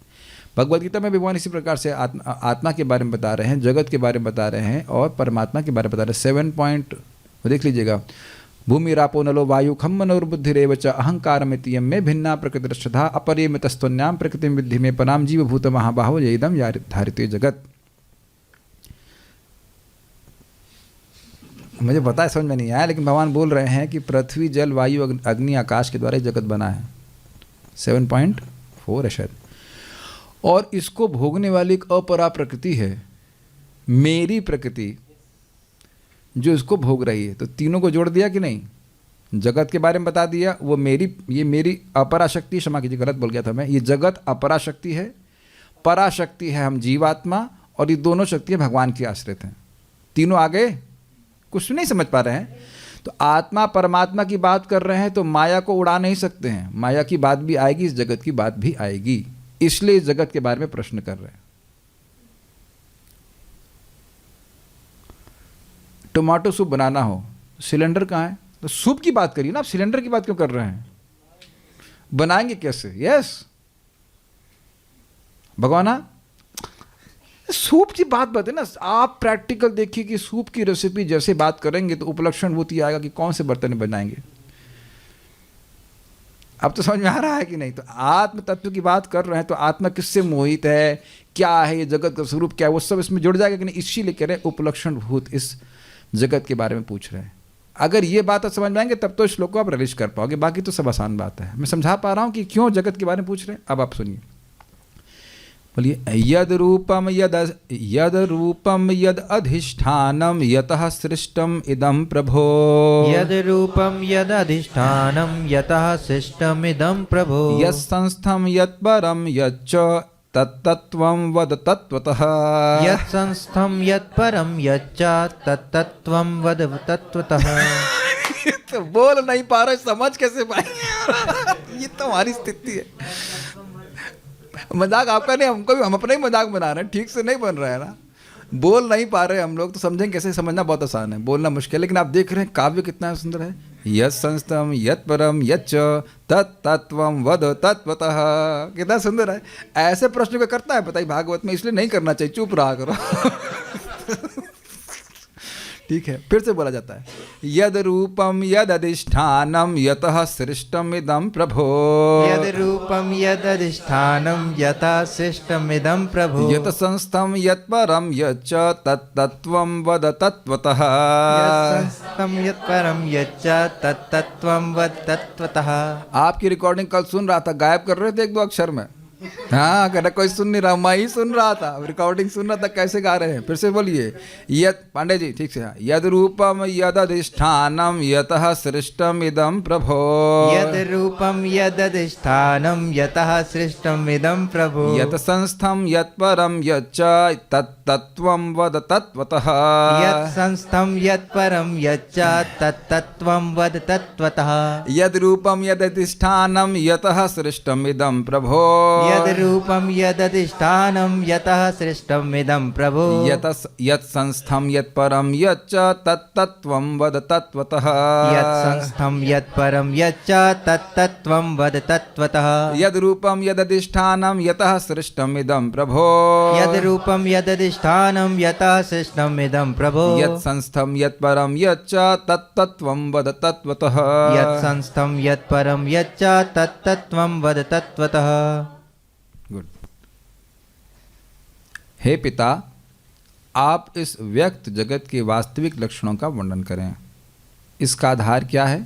भगवद गीता में भगवान इसी प्रकार से आत्मा के बारे में बता रहे हैं, जगत के बारे में बता रहे हैं और परमात्मा के बारे में बता रहे हैं। 7 पॉइंट देख लीजिएगा। भूमि रापो नलो वायु खम मनोर्बुद्धिरेव च अहंकारमितियम में भिन्ना प्रकृतिरश्रद्धा अपरिमितस्तन्याम प्रकृति विद्धि में पराम जीव भूत महाबाहो येदम धारिते जगत। मुझे पता है समझ में नहीं आया, लेकिन भगवान बोल रहे हैं कि पृथ्वी जल वायु अग्नि आकाश के द्वारा जगत बना है। 7.4 है शायद। और इसको भोगने वाली एक अपरा प्रकृति है, मेरी प्रकृति, जो इसको भोग रही है। तो तीनों को जोड़ दिया कि नहीं? जगत के बारे में बता दिया, वो ये मेरी अपराशक्ति, क्षमा कीजिए गलत बोल गया था मैं, ये जगत अपराशक्ति है, पराशक्ति है हम जीवात्मा, और ये दोनों शक्तियाँ भगवान की आश्रित हैं। तीनों आगे कुछ नहीं समझ पा रहे हैं। तो आत्मा परमात्मा की बात कर रहे हैं तो माया को उड़ा नहीं सकते हैं। माया की बात भी आएगी, इस जगत की बात भी आएगी, इसलिए इस जगत के बारे में प्रश्न कर रहे हैं। टमाटो सूप बनाना हो, सिलेंडर कहाँ है? तो सूप की बात करिए ना, आप सिलेंडर की बात क्यों कर रहे हैं? बनाएंगे कैसे? यस भगवाना, सूप की बात बताए ना। आप प्रैक्टिकल देखिए कि सूप की रेसिपी जैसे बात करेंगे तो उपलक्षण भूत ही आएगा कि कौन से बर्तन में बनाएंगे। अब तो समझ में आ रहा है कि नहीं? तो आत्म तत्व की बात कर रहे हैं तो आत्मा किससे मोहित है, क्या है ये जगत का स्वरूप, क्या है, वो सब इसमें जुड़ जाएगा कि नहीं, इसीलिए कह रहे हैं उपलक्षण भूत इस जगत के बारे में पूछ रहे हैं। अगर ये बात आप समझ में आएंगे तब तो श्लोक को आप प्रवेश कर पाओगे, बाकी तो सब आसान बात है। मैं समझा पा रहा हूँ कि क्यों जगत के बारे में पूछ रहे हैं। अब आप सुनिए, बोलिए यद रूपम यद अधिष्ठानम यतः सृष्टम इदं प्रभो। यद रूपम यद अधिष्ठानम यतः सृष्टमिदं प्रभो। यत् संस्थम यत् परम यच्च तत्तत्वं वद तत्वतः। यत् संस्थम यत् परम यच्च तत्तत्वं वद तत्वतः। तो बोल नहीं पा रहे, समझ कैसे पाएंगे? ये तो हमारी स्थिति है। मजाक आपका नहीं, हमको भी, हम अपना ही मजाक बना रहे हैं, ठीक से नहीं बन रहा है ना। बोल नहीं पा रहे हम लोग तो समझेंगे कैसे? समझना बहुत आसान है, बोलना मुश्किल है। लेकिन आप देख रहे हैं काव्य कितना सुंदर है। यत् संस्थम यत् परम यच्च तत्तत्वं वद तत्वतः, कितना सुंदर है। ऐसे प्रश्न को करता है बताइए भागवत में, इसलिए नहीं करना चाहिए, चुप रहा करो। ठीक है, फिर से बोला जाता है यद रूपम यद अधिष्ठानम यतः सृष्टम इदं प्रभो। यद रूपम यद अधिष्ठानम यतः सृष्टमिदं प्रभो। यत संस्थम यत् परम यच्च तत्तत्वं वद तत्वतः। यत् संस्थम यत् परम यच्च तत्तत्वं वद तत्वतः। आपकी रिकॉर्डिंग कल सुन रहा था, गायब कर रहे थे एक दो अक्षर में। हाँ, कहना कोई सुन नहीं रहा, मैं ही सुन रहा था, रिकॉर्डिंग सुन रहा था कैसे गा रहे हैं। फिर से बोलिए, यद पांडे जी ठीक से, हाँ, यद रूपम यद अधिष्ठानम यतः सृष्टम इदं प्रभो। यद रूपम यद अधिष्ठानम यतः सृष्टमिदं प्रभो। यत संस्थम यत् परम यच्च तत्तत्वं वद तत्वतः। यत् संस्थम यत् परम यच्च तत्तत्वं वद तत्वतः। यद रूपम यद अधिष्ठानम यतः सृष्टम इदं प्रभो। यद रूपम यद अधिष्ठानम यतः सृष्टमिदं प्रभो। यत् संस्थम यत् परम यच्च तत्तत्वं वद तत्वतः। यत् संस्थम यत् परम यच्च तत्तत्वं वद तत्वतः। यद रूपम यद अधिष्ठानम यतः सृष्टम इदं प्रभो। यद रूपम यद अधिष्ठानम यतः सृष्टमिदं प्रभो। यत् संस्थम यत् परम यच्च तत्तत्वं वद तत्वतः। यत् संस्थम यत् परम यच्च तत्तत्वं वद तत्वतः। गुड। हे पिता, आप इस व्यक्त जगत के वास्तविक लक्षणों का वर्णन करें। इसका आधार क्या है,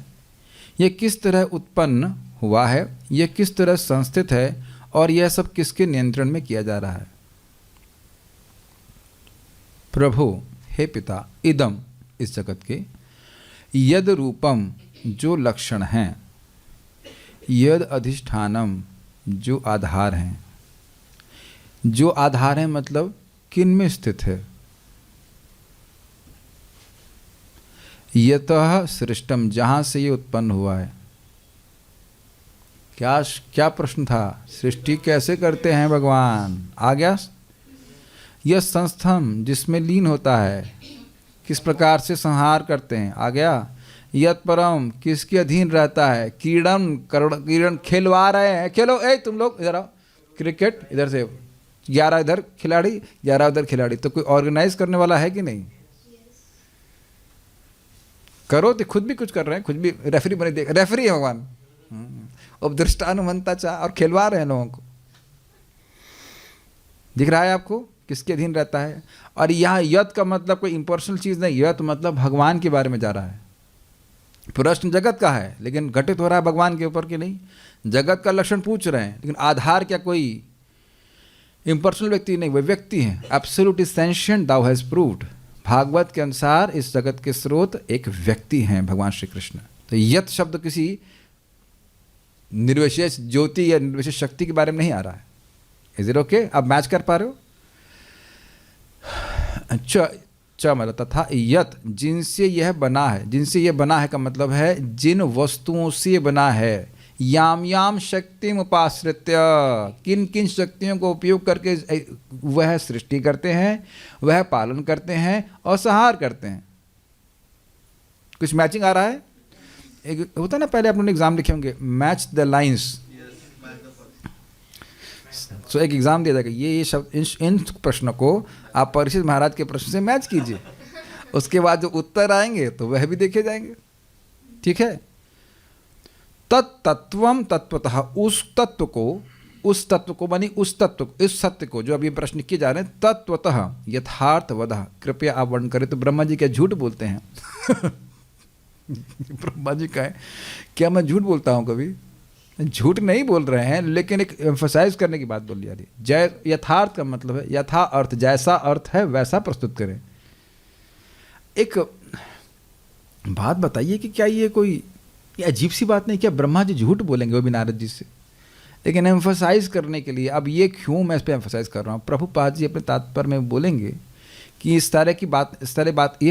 यह किस तरह उत्पन्न हुआ है, यह किस तरह संस्थित है, और यह सब किसके नियंत्रण में किया जा रहा है। प्रभु, हे पिता, इदम इस जगत के, यद रूपम जो लक्षण हैं, यद अधिष्ठानम जो आधार हैं। जो आधार है मतलब किन में स्थित है। यतः सृष्टम जहां से ये उत्पन्न हुआ है। क्या प्रश्न था? सृष्टि कैसे करते हैं भगवान? आ गया। यह संस्थम जिसमें लीन होता है, किस प्रकार से संहार करते हैं। आ गया। यत परम किसके अधीन रहता है। किरण खिलवा रहे हैं, खेलो ए तुम लोग इधर आओ, क्रिकेट इधर से 11 इधर खिलाड़ी 11 उधर खिलाड़ी। तो कोई ऑर्गेनाइज करने वाला है कि नहीं? करो तो खुद भी कुछ कर रहे हैं, खुद भी रेफरी बने, देख रेफरी है भगवान, उपदृष्टानुमंता चाह, और खिलवा रहे हैं लोगों को। दिख रहा है आपको किसके अधीन रहता है। और यहाँ यत का मतलब कोई इम्पर्सनल चीज़ नहीं, यत मतलब भगवान के बारे में जा रहा है। प्रश्न जगत का है लेकिन घटित हो रहा है भगवान के ऊपर कि नहीं। जगत का लक्षण पूछ रहे हैं लेकिन आधार क्या कोई इम्पर्सनल व्यक्ति नहीं, वह व्यक्ति है। Absolute is sentient thou has proved. Bhagavat के अनुसार इस जगत के स्रोत एक व्यक्ति हैं, भगवान श्री कृष्ण। तो यत शब्द किसी निर्विशेष ज्योति या निर्विशेष शक्ति के बारे में नहीं आ रहा है। Is it okay? आप मैच कर पा रहे हो? अच्छा, मतलब तथा यत जिनसे यह बना है। जिनसे यह बना है का मतलब है जिन वस्तुओं से बना है। याम याम शक्ति उपाश्रित्य, किन किन शक्तियों को उपयोग करके वह सृष्टि करते हैं, वह पालन करते हैं और संहार करते हैं। कुछ मैचिंग आ रहा है? एक होता ना, पहले आपने एग्जाम लिखे होंगे, मैच द लाइंस। सो एक एग्जाम दिया जाएगा, ये शब्द इन प्रश्नों को आप परीक्षित महाराज के प्रश्न से मैच कीजिए, उसके बाद जो उत्तर आएंगे तो वह भी देखे जाएंगे। ठीक है? तत्तत्वम तत्वतः, उस तत्व को मानी उस तत्व, इस सत्य को जो अभी प्रश्न किए जा रहे हैं, तत्वतः यथार्थवदः, कृपया आप वर्णन करें। तो ब्रह्मा जी क्या झूठ बोलते हैं? ब्रह्मा जी का है, क्या मैं झूठ बोलता हूँ कभी? झूठ नहीं बोल रहे हैं, लेकिन एक एम्फसाइज करने की बात बोल रही है। जय यथार्थ का मतलब है यथा अर्थ, जैसा अर्थ है वैसा प्रस्तुत करें। एक बात बताइए कि क्या ये कोई ये अजीब सी बात नहीं? क्या ब्रह्मा जी झूठ बोलेंगे वो भी नारद जी से? लेकिन एम्फसाइज करने के लिए, अब ये क्यों मैं इस पर एम्फसाइज कर रहा हूँ, प्रभुपाद जी अपने तात्पर्य में बोलेंगे कि इस तरह बात ये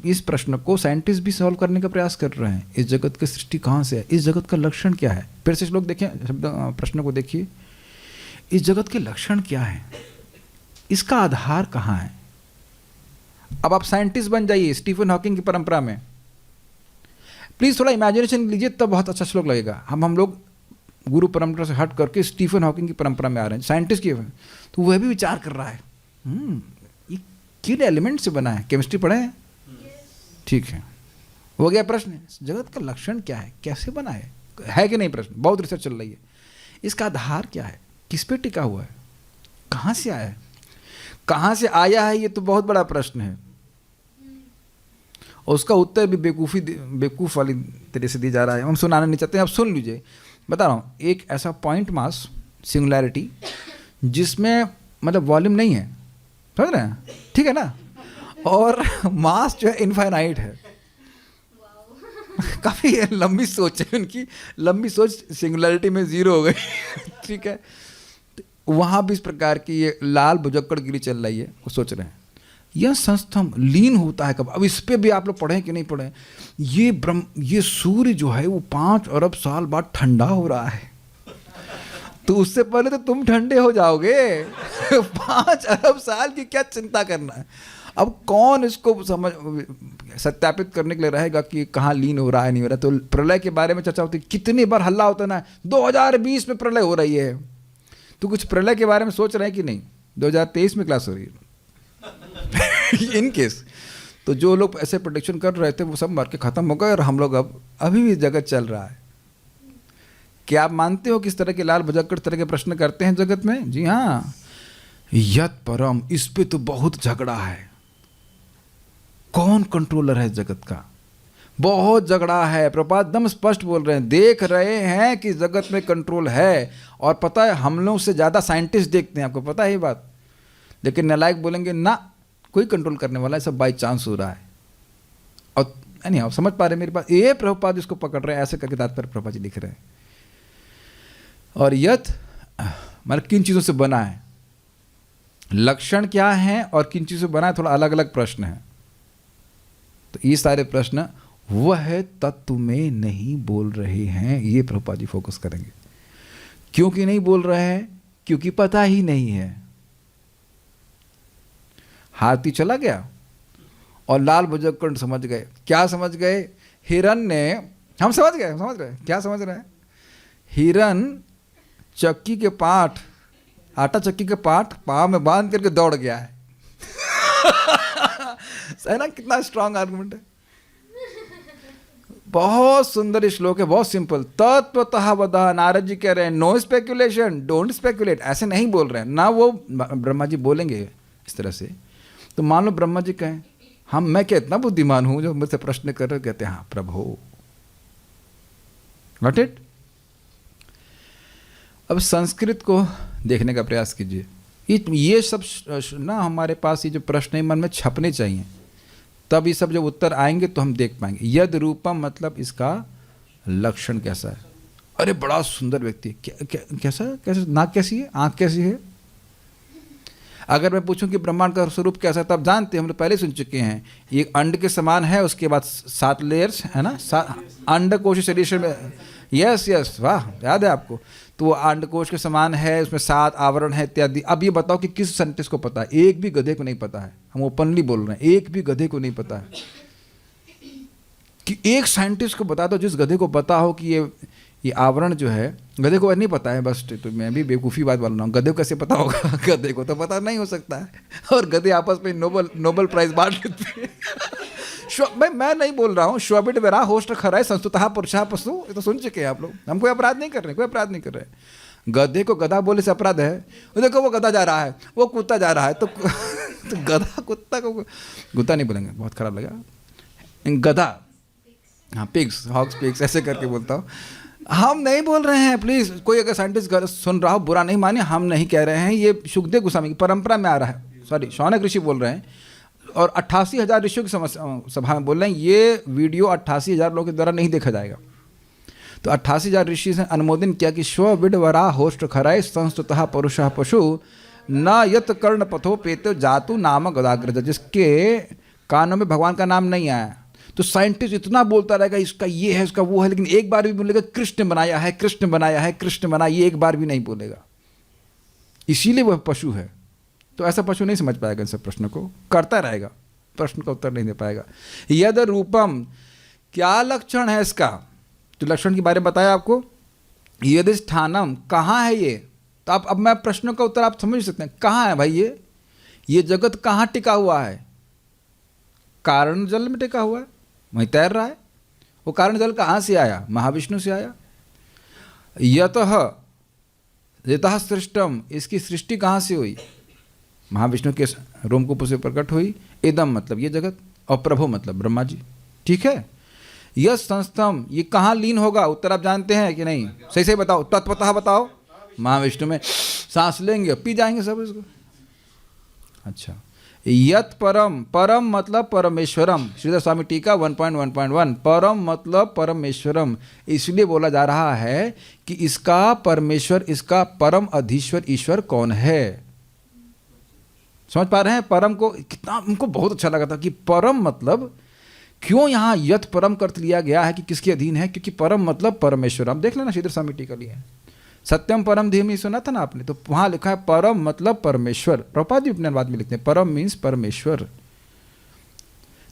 इस प्रश्न को साइंटिस्ट भी सॉल्व करने का प्रयास कर रहे हैं। इस जगत की सृष्टि कहाँ से है, इस जगत का लक्षण क्या है? फिर से श्लोक देखें, प्रश्न को देखिए, इस जगत के लक्षण क्या है, इसका आधार कहाँ है? अब आप साइंटिस्ट बन जाइए स्टीफन हॉकिंग की परंपरा में, प्लीज थोड़ा इमेजिनेशन लीजिए, तब बहुत अच्छा श्लोक लगेगा। हम लोग गुरु परंपरा से हट करके स्टीफन हॉकिंग की परंपरा में आ रहे हैं, साइंटिस्ट की, तो वह भी विचार कर रहा है ये किन एलिमेंट से बना है। केमिस्ट्री पढ़े हैं? ठीक है, हो गया प्रश्न, जगत का लक्षण क्या है, कैसे बना है कि नहीं? प्रश्न बहुत रिसर्च चल रही है, इसका आधार क्या है, किस पे टिका हुआ है, कहाँ से आया है, कहाँ से आया है, ये तो बहुत बड़ा प्रश्न है। और उसका उत्तर भी बेवकूफ़ वाली तरह से दिया जा रहा है। हम सुनाना नहीं चाहते हैं, अब सुन लीजिए, बता रहा हूँ। एक ऐसा पॉइंट मास सिंगुलैरिटी जिसमें मतलब वॉल्यूम नहीं है, समझ रहे हैं? ठीक है ना? और मास जो है इनफाइनाइट है। काफ़ी लंबी सोच है उनकी, लंबी सोच सिंगुलैरिटी में ज़ीरो हो गई। ठीक है, तो वहाँ भी इस प्रकार की ये लाल भुजक्कड़ गिरी चल रही है, वो सोच रहे हैं यह संस्थम लीन होता है कब। अब इस पे भी आप लोग पढ़ें कि नहीं पढ़ें, ये सूर्य जो है वो 5 अरब साल बाद ठंडा हो रहा है, तो उससे पहले तो तुम ठंडे हो जाओगे। 5 अरब साल की क्या चिंता करना है। अब कौन इसको सत्यापित करने के लिए रहेगा कि कहाँ लीन हो रहा है, नहीं हो रहा? तो प्रलय के बारे में चर्चा होती है, कितनी बार हल्ला होता ना, 2020 में प्रलय हो रही है। तो कुछ प्रलय के बारे में सोच रहे हैं कि नहीं? 2023 में क्लास हो रही है। इन केस तो जो लोग ऐसे प्रोडिक्शन कर रहे थे वो सब मर के खत्म हो गए, और हम लोग अब अभी भी जगत चल रहा है। क्या आप मानते हो किस तरह के लाल भुजक्कड़ तरह के प्रश्न करते हैं जगत में? जी हाँ, यत परम, इस पे तो बहुत झगड़ा है। कौन कंट्रोलर है जगत का? बहुत झगड़ा है। प्रभुपाद एकदम स्पष्ट बोल रहे हैं, देख रहे हैं कि जगत में कंट्रोल है, और पता है हम लोग से ज़्यादा साइंटिस्ट देखते हैं, आपको पता है ये बात। लेकिन नालायक बोलेंगे ना, कोई कंट्रोल करने वाला है, सब बाई चांस हो रहा है। और नहीं आप समझ पा रहे मेरी बात? ये प्रभुपाद इसको पकड़ रहे हैं, ऐसे करके तात्पर्य प्रभुपाद जी लिख रहे हैं। और यत मतलब किन चीज़ों से बना है, लक्षण क्या है और किन चीज़ों से बना है, थोड़ा अलग अलग प्रश्न है। तो ये सारे प्रश्न वह तत्व में नहीं बोल रहे हैं, ये प्रभुपाद जी फोकस करेंगे। क्योंकि नहीं बोल रहे हैं? क्योंकि पता ही नहीं है। हाथी चला गया और लाल भुजक्कड़ समझ गए। क्या समझ गए? हिरन ने, हम समझ गए क्या समझ रहे हैं? हिरन चक्की के पाठ, आटा चक्की के पाठ पाँव में बांध करके दौड़ गया है। है ना? कितना स्ट्रांग आर्गुमेंट है। बहुत सुंदर श्लोक है, बहुत सिंपल। तत्वतः वदः, नारद जी कह रहे हैं नो स्पेकुलेशन, डोंट स्पेकुलेट। ऐसे नहीं बोल रहे हैं ना, वो ब्रह्मा जी बोलेंगे इस तरह से। तो मान लो ब्रह्मा जी कहें मैं क्या इतना बुद्धिमान हूं जो मुझसे प्रश्न कर रहे हो? कहते हैं हाँ प्रभु, गॉट इट। अब संस्कृत को देखने का प्रयास कीजिए। ये सब ना हमारे पास ये जो प्रश्न है मन में छपने चाहिए, तब ये सब जब उत्तर आएंगे तो हम देख पाएंगे। यद रूपम मतलब इसका लक्षण कैसा है। अरे बड़ा सुंदर व्यक्ति, कैसा नाक कैसी है, आँख कैसी है। अगर मैं पूछूं कि ब्रह्मांड का स्वरूप कैसा है, तब जानते हैं, हम लोग पहले सुन चुके हैं। ये अंड के समान है, उसके बाद 7 लेयर्स है ना, अंडकोश शरीर में। यस वाह, याद है आपको। तो वो अंडकोश के समान है, उसमें 7 आवरण है इत्यादि। अब ये बताओ कि किस साइंटिस्ट को पता है? एक भी गधे को नहीं पता है। हम ओपनली बोल रहे हैं, एक भी गधे को नहीं पता है। कि एक साइंटिस्ट को बता दो, जिस गधे को पता हो कि ये आवरण जो है, गधे को नहीं पता है बस। तो मैं भी बेवकूफ़ी बात बोल रहा हूँ, गधे को कैसे पता होगा? गधे को तो पता नहीं हो सकता है। और गधे आपस में नोबल प्राइज बांट लेते हैं। भाई मैं नहीं बोल रहा हूँ श्वबिड वेरा होस्ट खराय संस्तुतः पुरुषः पशु, ये तो सुन चुके हैं आप लोग। हम कोई अपराध नहीं कर रहे, कोई अपराध नहीं कर रहे। गधे को गधा बोले से अपराध है? वो देखो वो गधा जा रहा है, वो कुत्ता जा रहा है, तो गधा कुत्ता को कुत्ता नहीं बोलेंगे, बहुत खराब लगा। गधा, हाँ पिग्स, हॉक्स पिग्स ऐसे करके बोलता हूँ। हम नहीं बोल रहे हैं, प्लीज़ कोई अगर साइंटिस्ट सुन रहा हो बुरा नहीं माने, हम नहीं कह रहे हैं। ये सुखदेव गोस्वामी की परंपरा में आ रहा है, सॉरी शौनक ऋषि बोल रहे हैं, और 88,000 ऋषियों की सभा में बोल रहे हैं। ये वीडियो 88,000 लोगों के द्वारा नहीं देखा जाएगा। तो 88,000 ऋषि ने अनुमोदन किया कि श्व विडवरा होस्ट खराय संस्तुतः पुरुषः पशु न यत कर्ण पथो पेतो जातु नाम गदाग्रज, जिसके कानों में भगवान का नाम नहीं आया। तो साइंटिस्ट इतना बोलता रहेगा इसका ये है, इसका वो है, लेकिन एक बार भी बोलेगा कृष्ण बनाया है, कृष्ण बनाया है, कृष्ण बनाया, ये एक बार भी नहीं बोलेगा। इसीलिए वह पशु है। तो ऐसा पशु नहीं समझ पाएगा इन सब प्रश्नों को, करता रहेगा, प्रश्न का उत्तर नहीं दे पाएगा। यद रूपम, क्या लक्षण है इसका? तो लक्षण के बारे में बताया आपको। यदि स्थानम, कहाँ है ये? तो आप अब मैं प्रश्नों का उत्तर आप समझ सकते हैं। कहाँ है भाई ये जगत कहाँ टिका हुआ है? कारण जल में टिका हुआ है, वहीं तैर रहा है। वो कारण जल कहाँ से आया? महाविष्णु से आया। यतः सृष्टम, इसकी सृष्टि कहाँ से हुई? महाविष्णु के रोमकूप से प्रकट हुई। इदम मतलब ये जगत, और प्रभु मतलब ब्रह्मा जी। ठीक है। यह संस्थम, ये कहाँ लीन होगा? उत्तर आप जानते हैं कि नहीं? सही सही बताओ, तत्वतः बताओ। महाविष्णु में सांस लेंगे, पी जाएंगे सब इसको। अच्छा, यत परम, परम मतलब परमेश्वरम। श्रीधर स्वामी टीका 1.1.1, परम मतलब परमेश्वरम। इसलिए बोला जा रहा है कि इसका परमेश्वर, इसका परम अधीश्वर ईश्वर कौन है? समझ पा रहे हैं? परम को कितना उनको बहुत अच्छा लगा था कि परम मतलब क्यों यहाँ यत परम कर लिया गया है कि किसके अधीन है? क्योंकि परम मतलब परमेश्वर। हम देख लेना श्रीधर स्वामी टीका लिए सत्यम परम धीमी, सुना था ना आपने? तो वहाँ लिखा है परम मतलब परमेश्वर। प्रभुपाद जी अपने अनुवाद में लिखते हैं परम मीन्स परमेश्वर।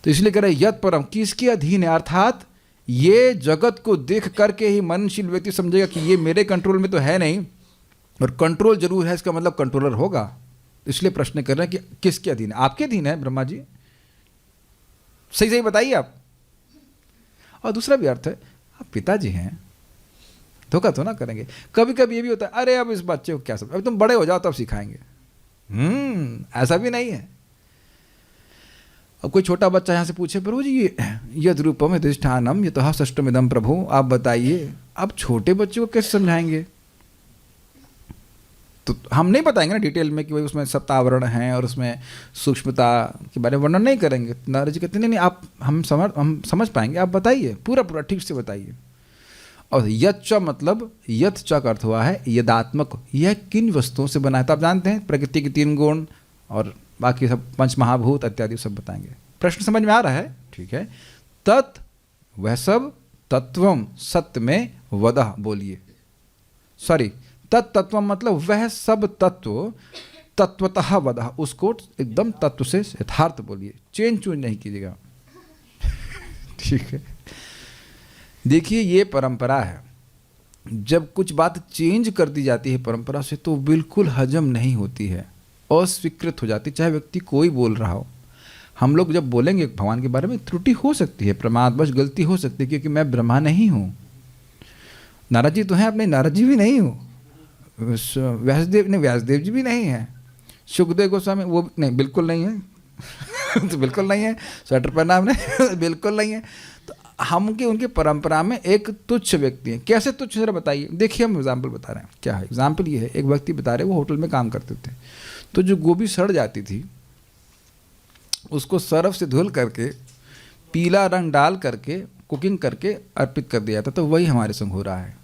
तो इसलिए कह रहे यत परम, किसके अधीन है? अर्थात ये जगत को देख करके ही मननशील व्यक्ति समझेगा कि ये मेरे कंट्रोल में तो है नहीं, और कंट्रोल जरूर है, इसका मतलब कंट्रोलर होगा। इसलिए प्रश्न कर रहे हैं कि किसके अधीन है? आपके अधीन है ब्रह्मा जी। सही सही बताइए आप। और दूसरा भी अर्थ है, आप पिताजी हैं, धोखा तो ना करेंगे। कभी कभी ये भी होता है, अरे अब इस बच्चे को क्या समझ, अभी तुम बड़े हो जाओ तब सिखाएंगे। ऐसा भी नहीं है। अब कोई छोटा बच्चा यहाँ से पूछे, प्रभु जी यद रूपम यदिष्ठानम यतः षष्ठमिदं प्रभु, आप बताइए। अब छोटे बच्चे को कैसे समझाएंगे? तो हम नहीं बताएंगे ना डिटेल में कि भाई उसमें सप्तावरण हैं और उसमें सूक्ष्मता के बारे में वर्णन नहीं करेंगे। नारद जी कहते नहीं आप हम समझ पाएंगे, आप बताइए, पूरा पूरा ठीक से बताइए। और यत च मतलब, यत च का अर्थ हुआ है यदात्मक, यह किन वस्तुओं से बना है? तो आप जानते हैं प्रकृति के 3 गुण और बाकी सब पंच महाभूत इत्यादि सब बताएंगे। प्रश्न समझ में आ रहा है? ठीक है। तत्, वह सब, तत्वम सत्य में, वदह बोलिए, सॉरी तत्व मतलब वह सब तत्व, तत्वतः वदह, उसको एकदम तत्व से यथार्थ बोलिए, चेंज चूंज नहीं कीजिएगा। ठीक है। देखिए ये परंपरा है, जब कुछ बात चेंज कर दी जाती है परंपरा से तो बिल्कुल हजम नहीं होती है, अस्वीकृत हो जाती, चाहे व्यक्ति कोई बोल रहा हो। हम लोग जब बोलेंगे भगवान के बारे में, त्रुटि हो सकती है, प्रमादवश गलती हो सकती है, क्योंकि मैं ब्रह्मा नहीं हूँ। नारद जी तो हैं, अपने नारद जी भी नहीं हूँ, व्यासदेव जी भी नहीं है, सुखदेव गोस्वामी वो नहीं, बिल्कुल नहीं है। तो बिल्कुल नहीं है, स्वेटर पहना हमने, बिल्कुल नहीं है। तो हम की उनकी परंपरा में एक तुच्छ व्यक्ति है। कैसे तुच्छ जरा बताइए। देखिए हम एग्जाम्पल बता रहे हैं। क्या है एग्जाम्पल? ये है, एक व्यक्ति बता रहे, वो होटल में काम करते थे, तो जो गोभी सड़ जाती थी उसको सर्फ से धुल करके पीला रंग डाल करके कुकिंग करके अर्पित कर दिया था। तो वही हमारे संग हो रहा है।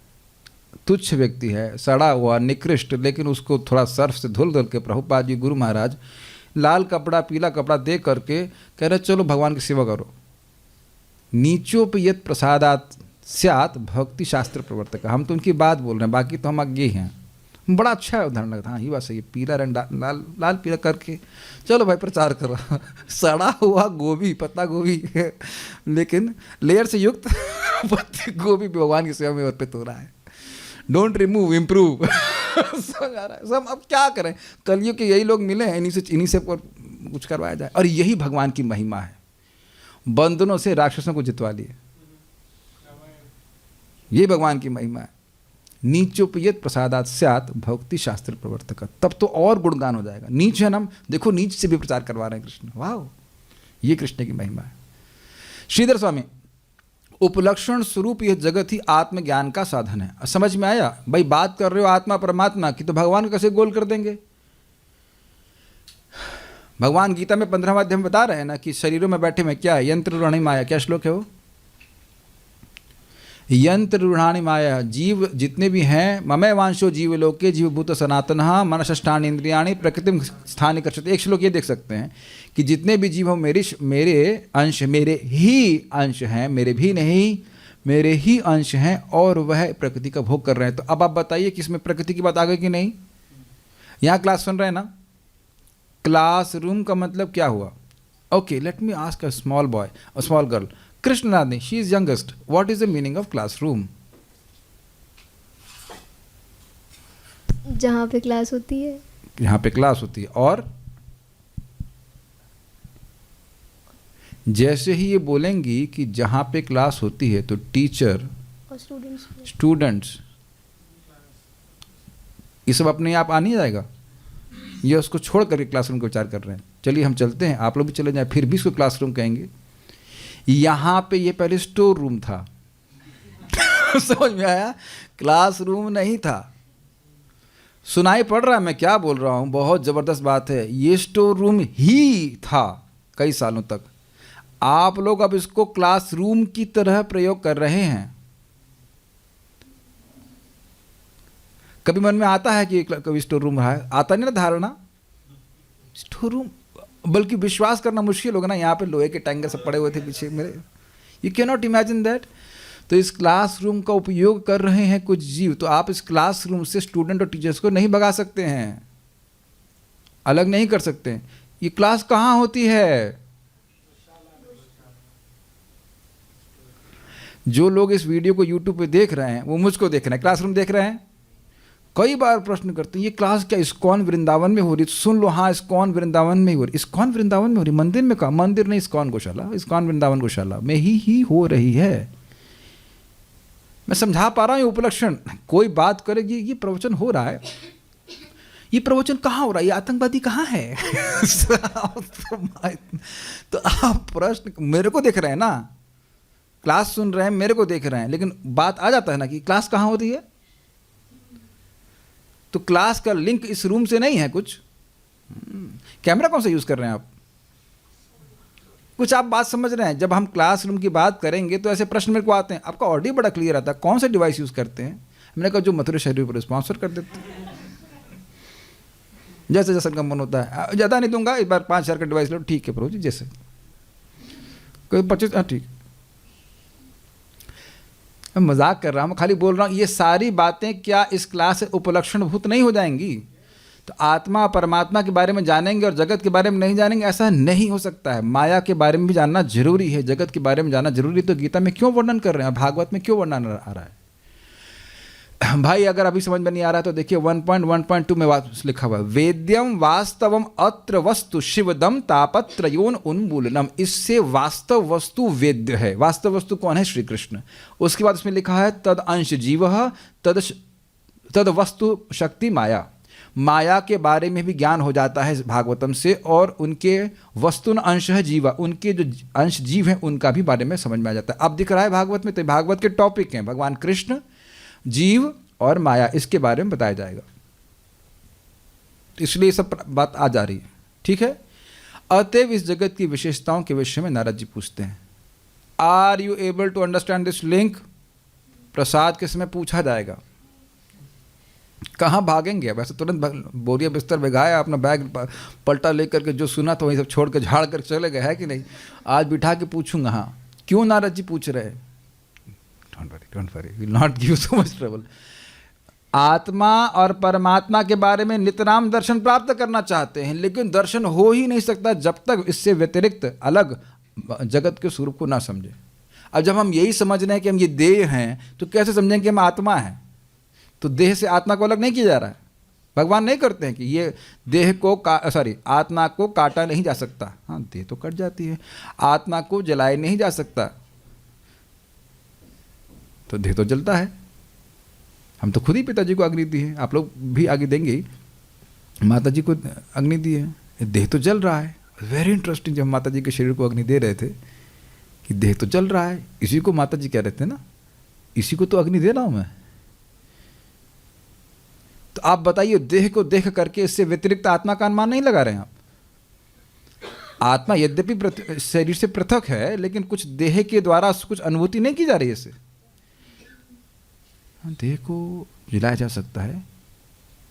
तुच्छ व्यक्ति है, सड़ा हुआ, निकृष्ट, लेकिन उसको थोड़ा सर्फ से धुल के प्रभुपाद जी गुरु महाराज लाल कपड़ा पीला कपड़ा दे करके कह रहे चलो भगवान की सेवा करो। नीचोपयत प्रसादात स्यात् भक्ति शास्त्र प्रवर्तक। हम तो उनकी बात बोल रहे हैं, बाकी तो हम अज्ञे हैं। बड़ा अच्छा उदाहरण लगता। हाँ ये बात सही है, पीला रंग लाल पीला करके चलो भाई प्रचार करो। सड़ा हुआ गोभी, पत्ता गोभी लेकिन लेयर से युक्त पत्ती गोभी भगवान की सेवा में अर्पित हो रहा है। Don't remove, improve. समझ आ रहा है सब। अब क्या करें, कलयुग के यही लोग मिले हैं, इन्हीं से कुछ करवाया जाए। और यही भगवान की महिमा है। बंधनों से राक्षसों को जितवा लिए। ये भगवान की महिमा है। नीचोपयत प्रसादात स्यात् भक्ति शास्त्र प्रवर्तक, तब तो और गुणगान हो जाएगा। नीच है ना, देखो नीच से भी प्रचार करवा रहे हैं कृष्ण। वाह, ये कृष्ण की महिमा है। श्रीधर स्वामी, उपलक्षण स्वरूप यह जगत ही आत्मज्ञान का साधन है। समझ में आया भाई? बात कर रहे हो आत्मा परमात्मा की, तो भगवान को कैसे गोल कर देंगे? भगवान गीता में 15वां अध्याय में बता रहे हैं ना कि शरीरों में बैठे में क्या है? यंत्र रूढ़ाणी माया। क्या श्लोक है वो? यंत्र रूढ़ाणी माया। जीव जितने भी हैं, ममय वांशो जीवलोके जीवभूत सनातन मनष्ठानि इंद्रियाणि प्रकृतिम स्थानि कर्षति। एक श्लोक ये देख सकते हैं कि जितने भी जीव हो मेरे अंश, मेरे ही अंश हैं, मेरे भी नहीं, मेरे ही अंश हैं, और वह प्रकृति का भोग कर रहे हैं। तो अब आप बताइए कि इसमें प्रकृति की बात आ गई कि नहीं? यहाँ क्लास सुन रहे हैं ना? क्लासरूम का मतलब क्या हुआ? Okay, let me ask a small boy, a small girl, Krishna Rani, she is youngest, what is the meaning of classroom? जहाँ पे क्लास होती है। यहाँ पे क्लास होती है। और जैसे ही ये बोलेंगी कि जहाँ पे क्लास होती है, तो टीचर और स्टूडेंट्स, ये सब अपने आप आ नहीं जाएगा। ये उसको छोड़ करके क्लासरूम का विचार कर रहे हैं। चलिए हम चलते हैं, आप लोग भी चले जाएं, फिर भी इसको क्लासरूम कहेंगे। यहाँ पे ये पहले स्टोर रूम था। समझ में आया? क्लासरूम नहीं था। सुनाई पड़ रहा है मैं क्या बोल रहा हूँ? बहुत ज़बरदस्त बात है। ये स्टोर रूम ही था कई सालों तक। आप लोग अब इसको क्लासरूम की तरह प्रयोग कर रहे हैं। कभी मन में आता है कि कभी स्टोर रूम रहा है? आता नहीं ना धारणा? स्टोर रूम, बल्कि विश्वास करना मुश्किल होगा ना। यहाँ पे लोहे के टैंकर सब पड़े हुए थे पीछे मेरे, you can not imagine that. तो इस क्लासरूम का उपयोग कर रहे हैं कुछ जीव, तो आप इस क्लासरूम से स्टूडेंट और टीचर्स को नहीं भगा सकते हैं, अलग नहीं कर सकते हैं। ये क्लास कहाँ होती है? जो लोग इस वीडियो को यूट्यूब पे देख रहे हैं वो मुझको देख रहे हैं, क्लासरूम देख रहे हैं। कई बार प्रश्न करते हैं ये क्लास क्या इस्कॉन वृंदावन में हो रही? सुन लो, हाँ इस्कॉन वृंदावन में ही हो रही। इस्कॉन वृंदावन में हो रही? मंदिर में कहा? मंदिर नहीं, इस्कॉन गौशाला, इस्कॉन वृंदावन गौशाला में ही हो रही है। मैं समझा पा रहा हूँ? ये उपलक्षण कोई बात करेगी, ये प्रवचन हो रहा है, ये प्रवचन कहाँ हो रहा है? ये आतंकवादी कहाँ है? तो आप प्रश्न मेरे को देख रहे हैं ना, क्लास सुन रहे हैं, मेरे को देख रहे हैं, लेकिन बात आ जाता है ना कि क्लास कहाँ होती है। तो क्लास का लिंक इस रूम से नहीं है कुछ। कैमरा कौन सा यूज कर रहे हैं आप? कुछ आप बात समझ रहे हैं? जब हम क्लासरूम की बात करेंगे तो ऐसे प्रश्न मेरे को आते हैं, आपका ऑडियो बड़ा क्लियर आता है, कौन सा डिवाइस यूज करते हैं? मैंने कहा जो मथुरा शहरी पर स्पॉन्सर कर देते हैं, जैसे जैसा का मन होता है। ज़्यादा नहीं दूंगा, इस बार 5,000 का डिवाइस लो, ठीक है प्रभु जी, जैसे कोई 25, हाँ ठीक। मैं मजाक कर रहा हूँ, खाली बोल रहा हूँ। ये सारी बातें क्या इस क्लास से उपलक्षण भूत नहीं हो जाएंगी? तो आत्मा परमात्मा के बारे में जानेंगे और जगत के बारे में नहीं जानेंगे, ऐसा नहीं हो सकता है। माया के बारे में भी जानना जरूरी है, जगत के बारे में जानना जरूरी। तो गीता में क्यों वर्णन कर रहे हैं, भागवत में क्यों वर्णन आ रहा है? भाई अगर अभी समझ में नहीं आ रहा है तो देखिए 1.1.2 में लिखा हुआ है, वेद्यम वास्तवम अत्र वस्तु शिवदम तापत्रयोन उन्मूलनम। इससे वास्तव वस्तु वेद्य है। वास्तव वस्तु कौन है? श्री कृष्ण। उसके बाद इसमें लिखा है तद अंश जीव तद वस्तु शक्ति माया। माया के बारे में भी ज्ञान हो जाता है भागवतम से, और उनके वस्तुन अंश है जीवा, उनके जो अंश जीव हैं उनका भी बारे में समझ में आ जाता है। अब दिख रहा है भागवत में, तो भागवत के टॉपिक हैं भगवान कृष्ण, जीव और माया, इसके बारे में बताया जाएगा। इसलिए सब बात आ जा रही है, ठीक है। अतएव इस जगत की विशेषताओं के विषय में नारद जी पूछते हैं, are you able to understand this link? Prasad के समय पूछा जाएगा। कहाँ भागेंगे? वैसे तुरंत बोरिया बिस्तर भिगाया, अपना बैग पलटा लेकर के जो सुना तो वही सब छोड़ कर झाड़ कर चले गए, है कि नहीं? आज बिठा के पूछूंगा। हाँ, क्यों नारद जी पूछ रहे हैं? Don't worry, will not give so much trouble. आत्मा और परमात्मा के बारे में नितराम दर्शन प्राप्त करना चाहते हैं, लेकिन दर्शन हो ही नहीं सकता जब तक इससे व्यतिरिक्त अलग जगत के स्वरूप को ना समझे। अब जब हम यही समझ रहे हैं कि हम ये देह हैं, तो कैसे समझें कि हम आत्मा हैं? तो देह से आत्मा को अलग नहीं किया जा रहा है। भगवान नहीं करते हैं कि ये देह को आत्मा को काटा नहीं जा सकता। हाँ, देह तो कट जाती है। आत्मा को जलाया नहीं जा सकता, तो देह तो जलता है। हम तो खुद ही पिताजी को अग्नि दी है, आप लोग भी आगे देंगे। माता जी को अग्नि दी है, देह तो जल रहा है। वेरी इंटरेस्टिंग, जब माता जी के शरीर को अग्नि दे रहे थे कि देह तो जल रहा है, इसी को माता जी कह रहे थे ना, इसी को तो अग्नि दे रहा हूं मैं। तो आप बताइए, देह को देख करके इससे व्यतिरिक्त आत्मा का अनुमान नहीं लगा रहे हैं आप? आत्मा यद्यपि शरीर से पृथक है, लेकिन कुछ देह के द्वारा कुछ अनुभूति नहीं की जा रही है इससे। देह को जलाया जा सकता है,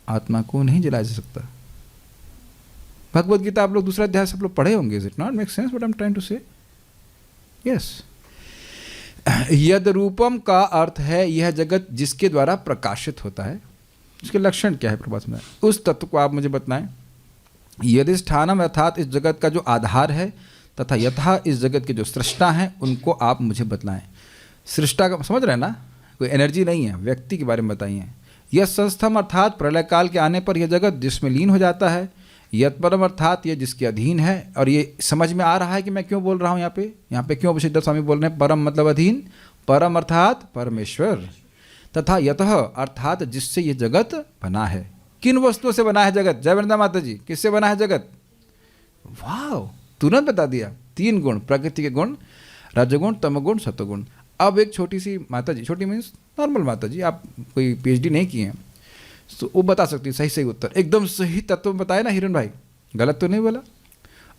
आत्मा को नहीं जलाया जा सकता। भगवद गीता आप लोग दूसरा अध्याय सब लोग पढ़े होंगे। Is it not make sense what I am trying to say? Yes. यद रूपम का अर्थ है यह जगत जिसके द्वारा प्रकाशित होता है। इसके लक्षण क्या है प्रभात में? उस तत्व को आप मुझे बताएं। यदि स्थानम अर्थात इस जगत का जो आधार है, तथा यथा इस जगत के जो सृष्टा हैं उनको आप मुझे बतलाएं। सृष्टा का समझ रहे हैं ना, कोई एनर्जी नहीं है, व्यक्ति के बारे में बताइए। यह संस्थम अर्थात प्रलय काल के आने पर यह जगत जिसमें लीन हो जाता है। यत परम अर्थात यह जिसके अधीन है। और ये समझ में आ रहा है कि मैं क्यों बोल रहा हूँ यहाँ पे क्यों वशिष्ठ स्वामी बोल रहे हैं परम मतलब अधीन, परम अर्थात परमेश्वर। तथा यतः अर्थात जिससे ये जगत बना है। किन वस्तुओं से बना है जगत? जय वृंदा माता जी, किससे बना है जगत? वाह, तुरंत बता दिया। 3 गुण, प्रकृति के गुण, रजगुण, तमगुण, सतगुण। अब एक छोटी सी माता जी, छोटी मीन्स नॉर्मल माता जी, आप कोई पीएचडी नहीं किए हैं, तो वो बता सकती है सही उत्तर, एकदम सही तत्व बताए ना हिरण भाई, गलत तो नहीं बोला।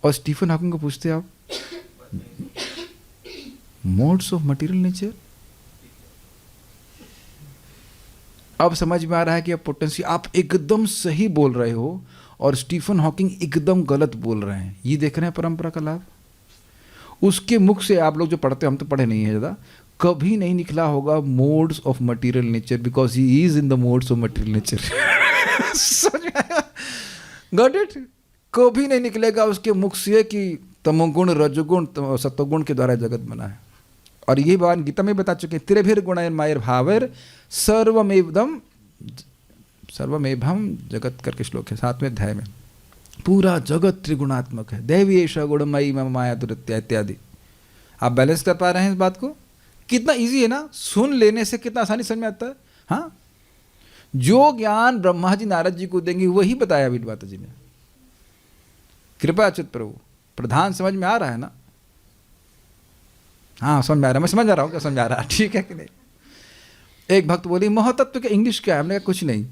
और स्टीफन हॉकिंग को पूछते आप मोड्स ऑफ मटेरियल नेचर, अब समझ में आ रहा है कि अब पोटेंसी आप एकदम सही बोल रहे हो और स्टीफन हॉकिंग एकदम गलत बोल रहे हैं। ये देख रहे हैं परंपरा का लाभ। उसके मुख से आप लोग जो पढ़ते हैं, हम तो पढ़े नहीं है ज़्यादा, कभी नहीं निकला होगा modes of material nature, because he is in the modes of material nature. समझ में आया? Got it? कभी नहीं निकलेगा उसके मुख से कि तमोगुण, रजोगुण, सत्वगुण के द्वारा जगत बना है। और ये भगवान गीता में बता चुके हैं, त्रिभिर गुणैर मायर भावर सर्वमेवम जगत करके श्लोक है 7वें अध्याय में। पूरा जगत त्रिगुणात्मक है। दैवी एषा गुणमयी मम माया दुरित्या इत्यादि। आप बैलेंस कर पा रहे हैं इस बात को? कितना इजी है ना, सुन लेने से कितना आसानी समझ में आता है। हाँ, जो ज्ञान ब्रह्मा जी नारद जी को देंगे वही बताया अभी माता जी ने। कृपा अच्युत प्रभु, प्रधान समझ में आ रहा है ना? हाँ समझ में आ रहा है, मैं समझ आ रहा हूँ, क्या समझ आ रहा है, ठीक है कि नहीं? एक भक्त बोली महतत्व के इंग्लिश क्या है? हमने कहा कुछ नहीं।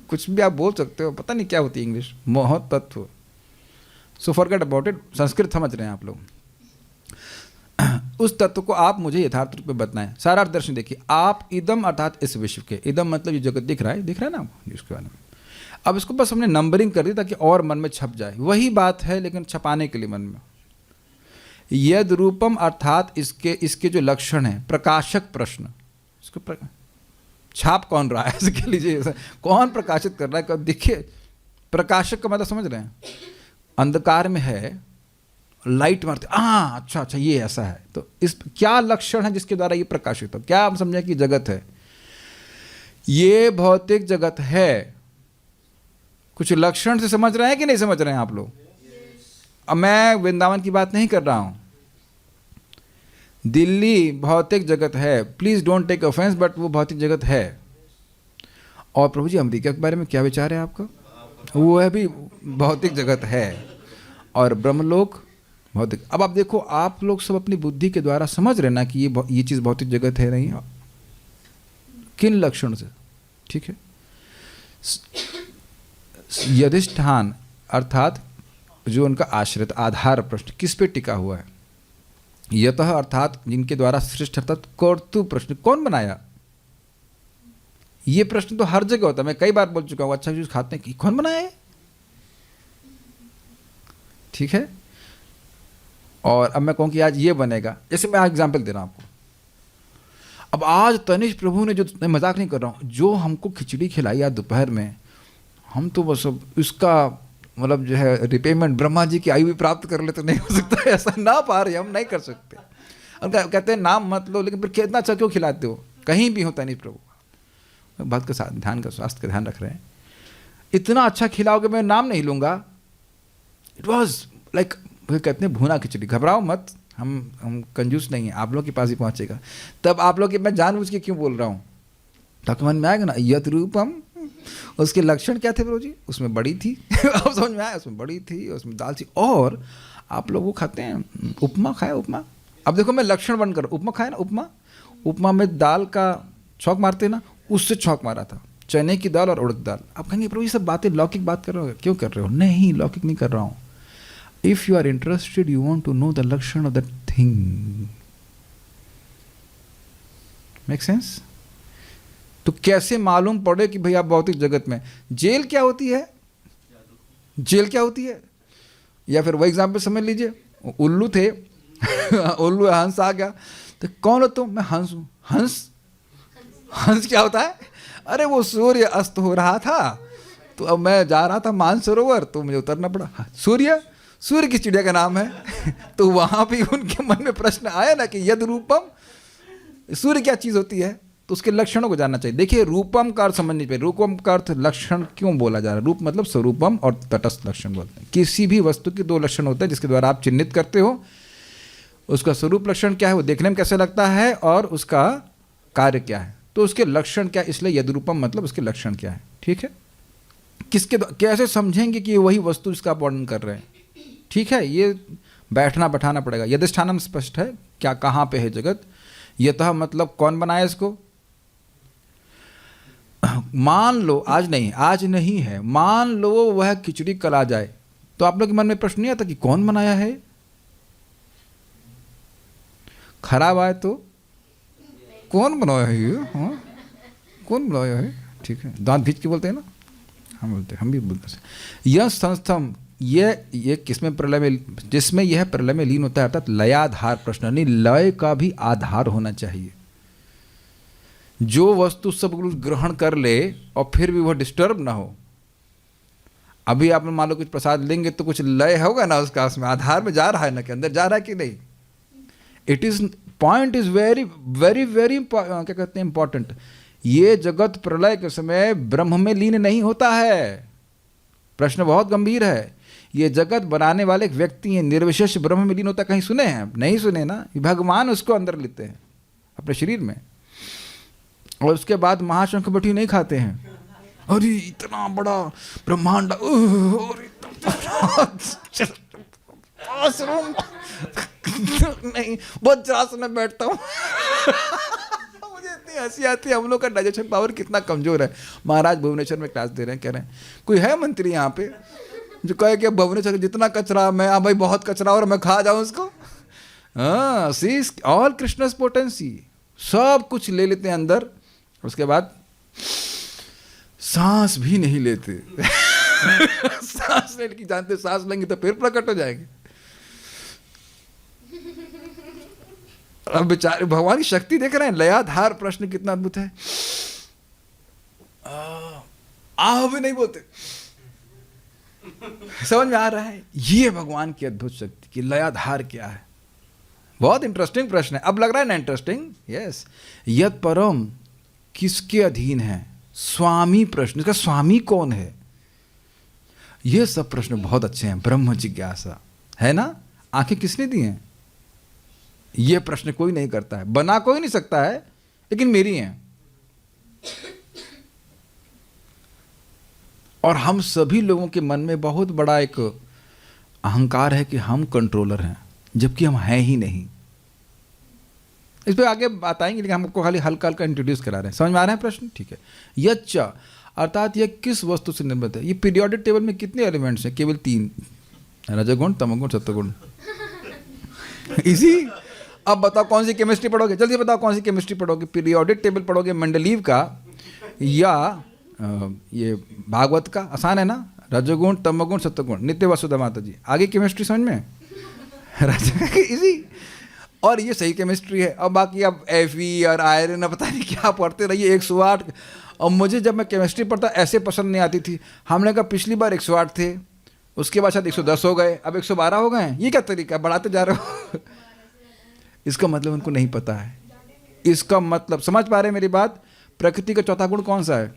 कुछ भी आप बोल सकते हो, पता नहीं क्या होती है English, mahattattva. So forget about it, Sanskrit समझ रहे हैं आप लोग। उस तत्व को आप मुझे यथार्थ रूप में बताएं। सारा दर्शन देखिए आप। इदम अर्थात इस विश्व के, इदम मतलब ये जगत दिख रहा है ना इसके बारे में। अब इसको बस हमने नंबरिंग कर दी ताकि और मन में छप जाए। वही बात है लेकिन छपाने के लिए मन में। यद रूपम अर्थात इसके जो लक्षण है, प्रकाशक प्रश्न, इसको छाप कौन रहा है इसके लीजिए, कौन प्रकाशित कर रहा है? कब देखिए, प्रकाशक का मतलब समझ रहे हैं? अंधकार में है, लाइट मारते, हाँ अच्छा ये ऐसा है। तो इस क्या लक्षण है जिसके द्वारा ये प्रकाशित हो? क्या हम समझें कि जगत है, ये भौतिक जगत है। कुछ लक्षण से समझ रहे हैं कि नहीं समझ रहे हैं आप लोग? अब मैं वृंदावन की बात नहीं कर रहा हूं। दिल्ली भौतिक जगत है, please don't take offence, but वो भौतिक जगत है। और प्रभु जी अमेरिका के बारे में क्या विचार है आपका? वो है भी भौतिक जगत है। और ब्रह्मलोक भौतिक। अब आप देखो, आप लोग सब अपनी बुद्धि के द्वारा समझ रहे ना कि ये चीज़ भौतिक जगत है नहीं, किन लक्षण से? ठीक है। यधिष्ठान अर्थात जो उनका आश्रित आधार प्रश्न किस पे टिका हुआ है। यतः अर्थात जिनके द्वारा सृष्टि अर्थात कर्तु प्रश्न, कौन बनाया? ये प्रश्न तो हर जगह होता है, मैं कई बार बोल चुका हूं। अच्छा चीज खाते हैं कि कौन बनाया है? ठीक है। और अब मैं कहूं कि आज ये बनेगा, जैसे मैं एग्जाम्पल दे रहा हूं आपको। अब आज तनिष्क प्रभु ने, जो मैं मजाक नहीं कर रहा हूं, जो हमको खिचड़ी खिलाई आज दोपहर में, हम तो बस इसका मतलब जो है रिपेमेंट ब्रह्मा जी की आयु भी प्राप्त कर ले तो नहीं हो सकता। ऐसा ना पा रहे, हम नहीं कर सकते। हम कहते हैं नाम मत लो, लेकिन फिर कितना अच्छा क्यों खिलाते हो? कहीं भी हो तनिष्क प्रभु, भक्त का ध्यान का, स्वास्थ्य का ध्यान रख रहे हैं। इतना अच्छा खिलाओगे मैं नाम नहीं लूँगा। इट वॉज लाइक कहते हैं भुना खिचड़ी। घबराओ मत, हम कंजूस नहीं हैं, आप लोग के पास ही पहुँचेगा। तब आप लोग के मैं जानबूझ के क्यों बोल रहा हूँ, ताकि मन में आएगा ना यत रूपम। उसके लक्षण क्या थे प्रभु जी? उसमें बड़ी थी अब समझ में आया, उसमें बड़ी थी, उसमें दाल थी। और आप लोग वो खाते हैं उपमा, खाया उपमा? अब देखो मैं लक्षण बन कर उपमा खाया ना, उपमा में दाल का छौंक मारते ना, उससे छौंक मारा था, चने की दाल और उड़द दाल। आप कहेंगे प्रभु ये सब बातें लौकिक बात कर रहे हो, क्यों कर रहे हो? नहीं, लौकिक नहीं कर रहा हूँ। If you are interested, you want to know the lakshana of that thing. Make sense? तो कैसे मालूम पड़े कि भाई आप भौतिक जगत में, जेल क्या होती है? जेल क्या होती है? या फिर वही एग्जाम्पल समझ लीजिए, उल्लू थे उल्लू हंस आ गया, तो कौन हो तुम? मैं हंस हूँ। हंस क्या होता है? अरे वो सूर्य अस्त हो रहा था, तो अब मैं जा रहा था मानसरोवर, तो मुझे उतरना पड़ा। सूर्य किस चिड़िया का नाम है? तो वहां भी उनके मन में प्रश्न आया ना कि यद रूपम, सूर्य क्या चीज होती है? तो उसके लक्षणों को जानना चाहिए। देखिए रूपम का अर्थ समझनी चाहिए। रूपम का अर्थ लक्षण क्यों बोला जा रहा है? रूप मतलब स्वरूपम और तटस्थ लक्षण बोलते हैं। किसी भी वस्तु के दो लक्षण होते हैं जिसके द्वारा आप चिन्हित करते हो। उसका स्वरूप लक्षण क्या है, वो देखने में कैसे लगता है, और उसका कार्य क्या है। तो उसके लक्षण क्या, इसलिए यद रूपम मतलब उसके लक्षण क्या है। ठीक है, किसके कैसे समझेंगे कि वही वस्तु इसका आप वर्णन कर रहे हैं? ठीक है, ये बैठना बैठाना पड़ेगा। यदिष्ठानम स्पष्ट है, क्या कहाँ पे है जगत। यतः मतलब कौन बनाया इसको? मान लो आज नहीं है, मान लो वह खिचड़ी कल आ जाए, तो आप लोग के मन में प्रश्न नहीं आता कि कौन बनाया है? खराब आए तो कौन बनाया है ये? हाँ, कौन बनाया है? ठीक है, दांत भींच के बोलते हैं ना, हम भी बोलते हैं। यह संस्थम, ये किसमें प्रलय में, जिसमें यह प्रलय में लीन होता है, अर्थात लयाधार प्रश्न, नहीं लय का भी आधार होना चाहिए। जो वस्तु सब कुछ ग्रहण कर ले और फिर भी वह डिस्टर्ब ना हो। अभी आप मान लो कुछ प्रसाद लेंगे तो कुछ लय होगा ना उसका, उसमें आधार में जा रहा है ना, के अंदर जा रहा है कि नहीं। It is point is very very very क्या कहते हैं, इंपॉर्टेंट। ये जगत प्रलय के समय ब्रह्म में लीन नहीं होता है। प्रश्न बहुत गंभीर है। ये जगत बनाने वाले एक व्यक्ति हैं, निर्विशेष ब्रह्म में लीन होता कहीं सुने हैं? नहीं सुने ना। भगवान उसको अंदर लेते हैं अपने शरीर में, और उसके बाद महाशंख बटी नहीं खाते हैं। अरे इतना बड़ा ब्रह्मांड, नहीं वज्रासन में बैठता हूँ मुझे इतनी हंसी आती है। हम लोग का डाइजेशन पावर कितना कमजोर है। महाराज भुवनेश्वर में क्लास दे रहे हैं, कह रहे हैं कोई है मंत्री यहाँ पे जो कहे कि भुवनेश्वर जितना कचरा, मैं हाँ भाई बहुत कचरा और मैं खा जाऊँ उसको। हाँ, सी ऑल कृष्णस पोटेंसी, सब कुछ ले लेते हैं अंदर, उसके बाद सांस भी नहीं लेते सांस लेने की जानते, सांस लेंगे तो फिर प्रकट हो जाएंगे। अब बेचारे भगवान की शक्ति देख रहे हैं। लयाधार प्रश्न कितना अद्भुत है। आह भी नहीं बोलते। समझ में आ रहा है ये भगवान की अद्भुत शक्ति की लयाधार क्या है। बहुत इंटरेस्टिंग प्रश्न है। अब लग रहा है ना इंटरेस्टिंग? यस। यत परम किसके अधीन है? स्वामी प्रश्न। इसका स्वामी कौन है? ये सब प्रश्न बहुत अच्छे हैं। ब्रह्म जिज्ञासा है ना, आंखें किसने दी हैं? ये प्रश्न कोई नहीं करता है, बना कोई नहीं सकता है, लेकिन मेरी हैं। और हम सभी लोगों के मन में बहुत बड़ा एक अहंकार है कि हम कंट्रोलर हैं, जबकि हम हैं ही नहीं। इस पर आगे बात आएंगे, लेकिन हमको खाली हल्का हल्का इंट्रोड्यूस करा रहे हैं। समझ में आ रहा है प्रश्न? ठीक है। यच्च अर्थात यह किस वस्तु से निर्मित है? ये पीरियोडिक टेबल में कितने एलिमेंट्स हैं? केवल 3, रजोगुण, तमोगुण, सत्वगुण। इसी अब बताओ कौन सी केमिस्ट्री पढ़ोगे? जल्दी बताओ कौन सी केमिस्ट्री पढ़ोगे? पीरियोडिक टेबल पढ़ोगे मेंडलीव का या ये भागवत का? आसान है ना। रजोगुण, तमोगुण, सत्वगुण। नित्य वसुधा माता जी। आगे केमिस्ट्री समझ में? इजी। और ये सही केमिस्ट्री है। और बाकी अब Fe और आयरन पता नहीं क्या पढ़ते रहिए। 108। और मुझे जब मैं केमिस्ट्री पढ़ता ऐसे पसंद नहीं आती थी। हमने कहा पिछली बार 108 थे, उसके बाद शायद 110 हो गए, अब 112 हो गए। ये क्या तरीका, बढ़ाते जा रहे हो इसका मतलब उनको नहीं पता है। इसका मतलब समझ पा रहे हैं मेरी बात? प्रकृति का चौथा गुण कौन सा है?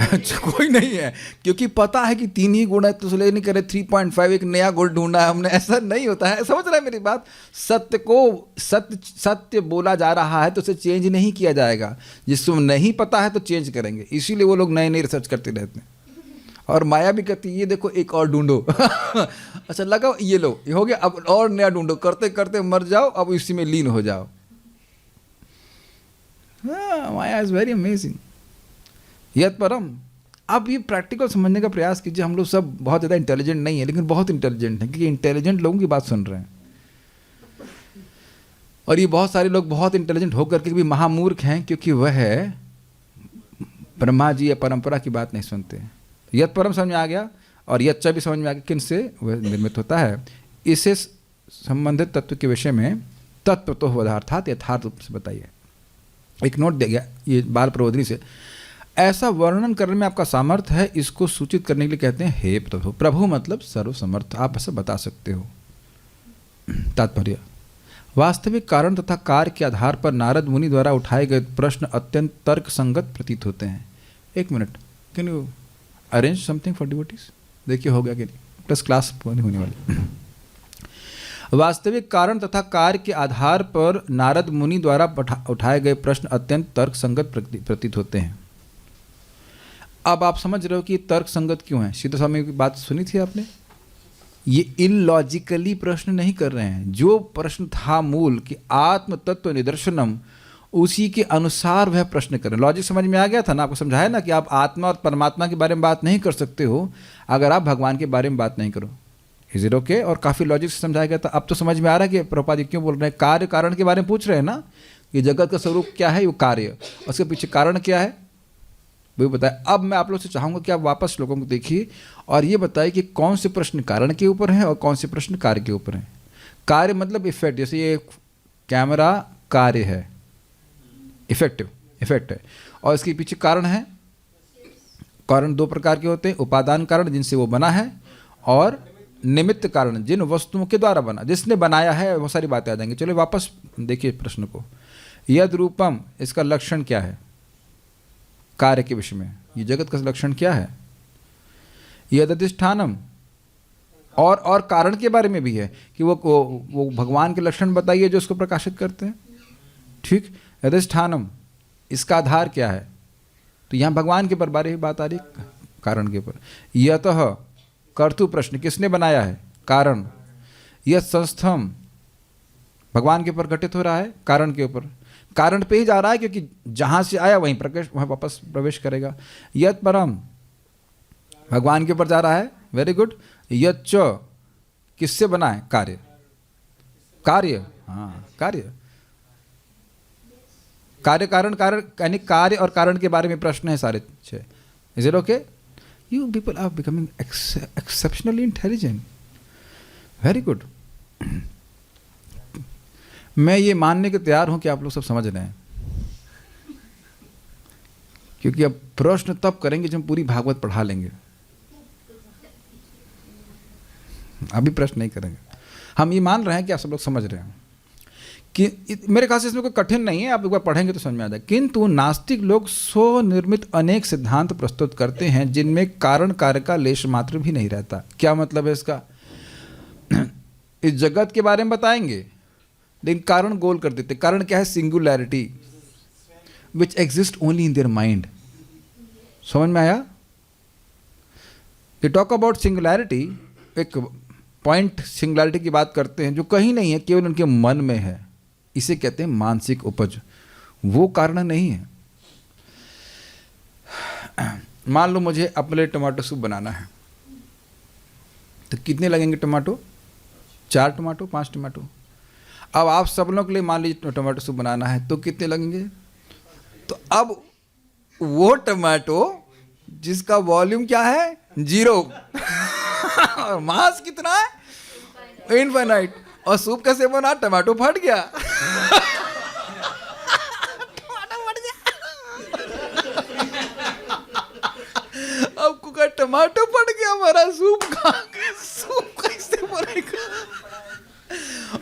अच्छा, कोई नहीं है, क्योंकि पता है कि 3 ही गुण है, तो इसलिए नहीं करे 3.5 एक नया गुण ढूंढा है हमने, ऐसा नहीं होता है। समझ रहे हैं मेरी बात? सत्य को सत्य बोला जा रहा है तो उसे चेंज नहीं किया जाएगा। जिसको नहीं पता है तो चेंज करेंगे, इसीलिए वो लोग नए नए रिसर्च करते रहते हैं। और माया भी कहती है ये देखो एक और ढूंढो अच्छा लगा, ये लो, ये हो गया, अब और नया ढूंढो, करते करते मर जाओ, अब इसी में लीन हो जाओ। माया इज वेरी अमेजिंग। यत परम। अब ये प्रैक्टिकल समझने का प्रयास कीजिए। हम लोग सब बहुत ज़्यादा इंटेलिजेंट नहीं है, लेकिन बहुत इंटेलिजेंट हैं, क्योंकि इंटेलिजेंट लोगों की बात सुन रहे हैं। और ये बहुत सारे लोग बहुत इंटेलिजेंट होकर के भी महामूर्ख हैं, क्योंकि वह ब्रह्मा जी या परंपरा की बात नहीं सुनते हैं। यत परम समझ में आ गया, और यच्चा भी समझ में आ गया किन से वह निर्मित होता है। इससे संबंधित तत्व के विषय में तत्व तो पदार्थात यथार्थ रूप से बताइए। एक नोट दे गया ये बाल प्रबोधिनी से, ऐसा वर्णन करने में आपका सामर्थ्य है, इसको सूचित करने के लिए कहते हैं हे प्रभु। प्रभु मतलब सर्वसमर्थ, आप ऐसा बता सकते हो। तात्पर्य, वास्तविक कारण तथा कार्य के आधार पर नारद मुनि द्वारा उठाए गए प्रश्न अत्यंत तर्क संगत प्रतीत होते हैं। एक minute, can you arrange something for devotees? देखिए हो गया कि नहीं, प्लस क्लास होने वाली। वास्तविक कारण तथा कार्य के आधार पर नारद मुनि द्वारा उठाए गए प्रश्न अत्यंत तर्क संगत प्रतीत होते हैं। अब आप समझ रहे हो कि तर्क संगत क्यों है। सीता स्वामी की बात सुनी थी आपने? ये इलॉजिकली प्रश्न नहीं कर रहे हैं। जो प्रश्न था मूल कि आत्म तत्व निदर्शनम, उसी के अनुसार वह प्रश्न करें। लॉजिक समझ में आ गया था ना? आपको समझाया ना कि आप आत्मा और परमात्मा के बारे में बात नहीं कर सकते हो अगर आप भगवान के बारे में बात नहीं करो। Is it okay? और काफ़ी लॉजिक से समझाया गया था। अब तो समझ में आ रहा है कि प्रभुपाद क्यों बोल रहे हैं। कार्य कारण के बारे में पूछ रहे हैं ना, कि जगत का स्वरूप क्या है, वो कार्य, उसके पीछे कारण क्या है वो बताए। अब मैं आप लोग से चाहूँगा कि आप वापस श्लोकों को देखिए और ये बताइए कि कौन से प्रश्न कारण के ऊपर हैं और कौन से प्रश्न कार्य के ऊपर हैं। कार्य मतलब इफेक्ट, जैसे ये कैमरा कार्य है, इफेक्ट है, और इसके पीछे कारण है। कारण 2 प्रकार के होते हैं, उपादान कारण जिनसे वो बना है, और निमित्त कारण जिन वस्तुओं के द्वारा बना, जिसने बनाया है। बहुत सारी बातें आ जाएंगी। चलो वापस देखिए प्रश्न को। यद रूपम, इसका लक्षण क्या है कार्य के विषय में? ये जगत का लक्षण क्या है? यद अधिष्ठानम, और कारण के बारे में भी है कि वो भगवान के लक्षण बताइए जो उसको प्रकाशित करते हैं। ठीक, अधिष्ठानम, इसका आधार क्या है? तो यहाँ भगवान के बारे में बात आ रही है, कारण के ऊपर। यतः, कर्तु प्रश्न, किसने बनाया है? कारण। यह संस्थम, भगवान के ऊपर घटित हो रहा है, कारण के ऊपर। कारण पे ही जा रहा है, क्योंकि जहाँ से आया वहीं वहाँ वापस प्रवेश करेगा। यत परम, भगवान के ऊपर जा रहा है, वेरी गुड। यच्च, किससे बना है? कार्य, हाँ कार्य। कार्य कारण यानी कार्य और कारण के बारे में प्रश्न है सारे 6। Is it okay? You people are becoming exceptionally intelligent, very good. मैं ये मानने के तैयार हूं कि आप लोग सब समझ रहे हैं, क्योंकि अब प्रश्न तब करेंगे जब हम पूरी भागवत पढ़ा लेंगे। अभी प्रश्न नहीं करेंगे। हम ये मान रहे हैं कि आप सब लोग समझ रहे हैं कि मेरे ख्याल से इसमें कोई कठिन नहीं है, आप एक बार पढ़ेंगे तो समझ में आ जाए। किंतु नास्तिक लोग स्वनिर्मित अनेक सिद्धांत प्रस्तुत करते हैं जिनमें कारण कार्य का लेश मात्र भी नहीं रहता। क्या मतलब है इसका? इस जगत के बारे में बताएंगे लेकिन कारण गोल कर देते। कारण क्या है? Singularity which exist only in their mind. समझ में आया? ये टॉक अबाउट सिंगुलैरिटी, एक पॉइंट सिंगुलैरिटी की बात करते हैं जो कहीं नहीं है, केवल उनके मन में है। इसे कहते हैं मानसिक उपज, वो कारण नहीं है। मान लो मुझे अपने लिए टमाटो सूप बनाना है, तो कितने लगेंगे टमाटो? 4 tomato, 5 tomato. अब आप सब लोगों के लिए मान लीजिए टमाटो सूप बनाना है, तो कितने लगेंगे? तो अब वो टमाटो जिसका वॉल्यूम क्या है? 0 और मास कितना है? इनफाइनाइट। और सूप कैसे बना? टमाटो फट गया। टमाटो फट गया। अब कुकर टमाटो फट गया, हमारा सूप कैसे बनेगा?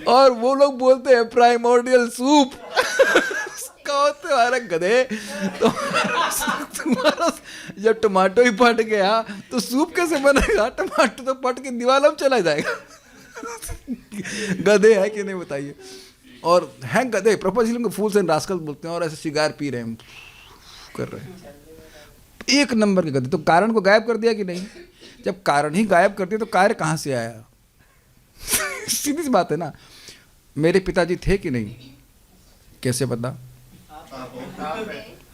और वो लोग बोलते हैं प्राइमोर्डियल सूप। तुम्हारा गधे, तुम्हारा जब टमाटो ही फट गया तो सूप कैसे बनेगा? टमाटो तो फट के दीवार में चला जाएगा। गधे है कि नहीं बताइए? और हैं गधे, प्रोपोजिशन को फूल्स एंड रास्कल्स बोलते हैं, और ऐसे सिगार पी रहे हैं, कर रहे हैं, एक नंबर के गधे। तो कारण को गायब कर दिया कि नहीं? जब कारण ही गायब कर दिया तो कार्य कहाँ से आया? सीधी सी बात है ना। मेरे पिताजी थे कि नहीं? कैसे पता?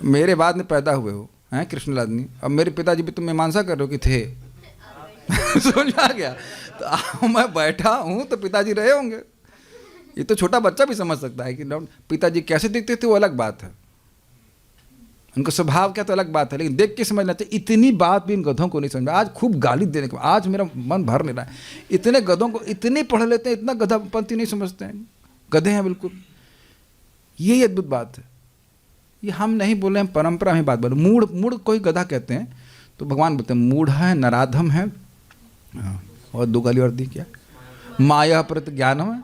मेरे बाद में पैदा हुए हो हैं कृष्णलादनी, अब मेरे पिताजी भी तुम मीमांसा कर रहे हो कि थे। समझ आ गया? तो मैं बैठा हूँ तो पिताजी रहे होंगे। ये तो छोटा बच्चा भी समझ सकता है कि पिताजी कैसे दिखते थे वो अलग बात है, उनका स्वभाव क्या तो अलग बात है, लेकिन देख के समझना चाहिए। इतनी बात भी इन गधों को नहीं समझ में। आज खूब गाली देने के बाद आज मेरा मन भर नहीं रहा है। इतने गधों को इतने पढ़ लेते हैं, इतना गधापंथी नहीं समझते हैं, गधे हैं बिल्कुल। यही अद्भुत बात है। ये हम नहीं बोले, हम परंपरा में बात बोले। मूढ़, मूढ़ कोई गधा कहते हैं तो भगवान बोलते हैं मूढ़ है, नराधम है, और दो गाली और दी क्या, माया प्रत ज्ञानम है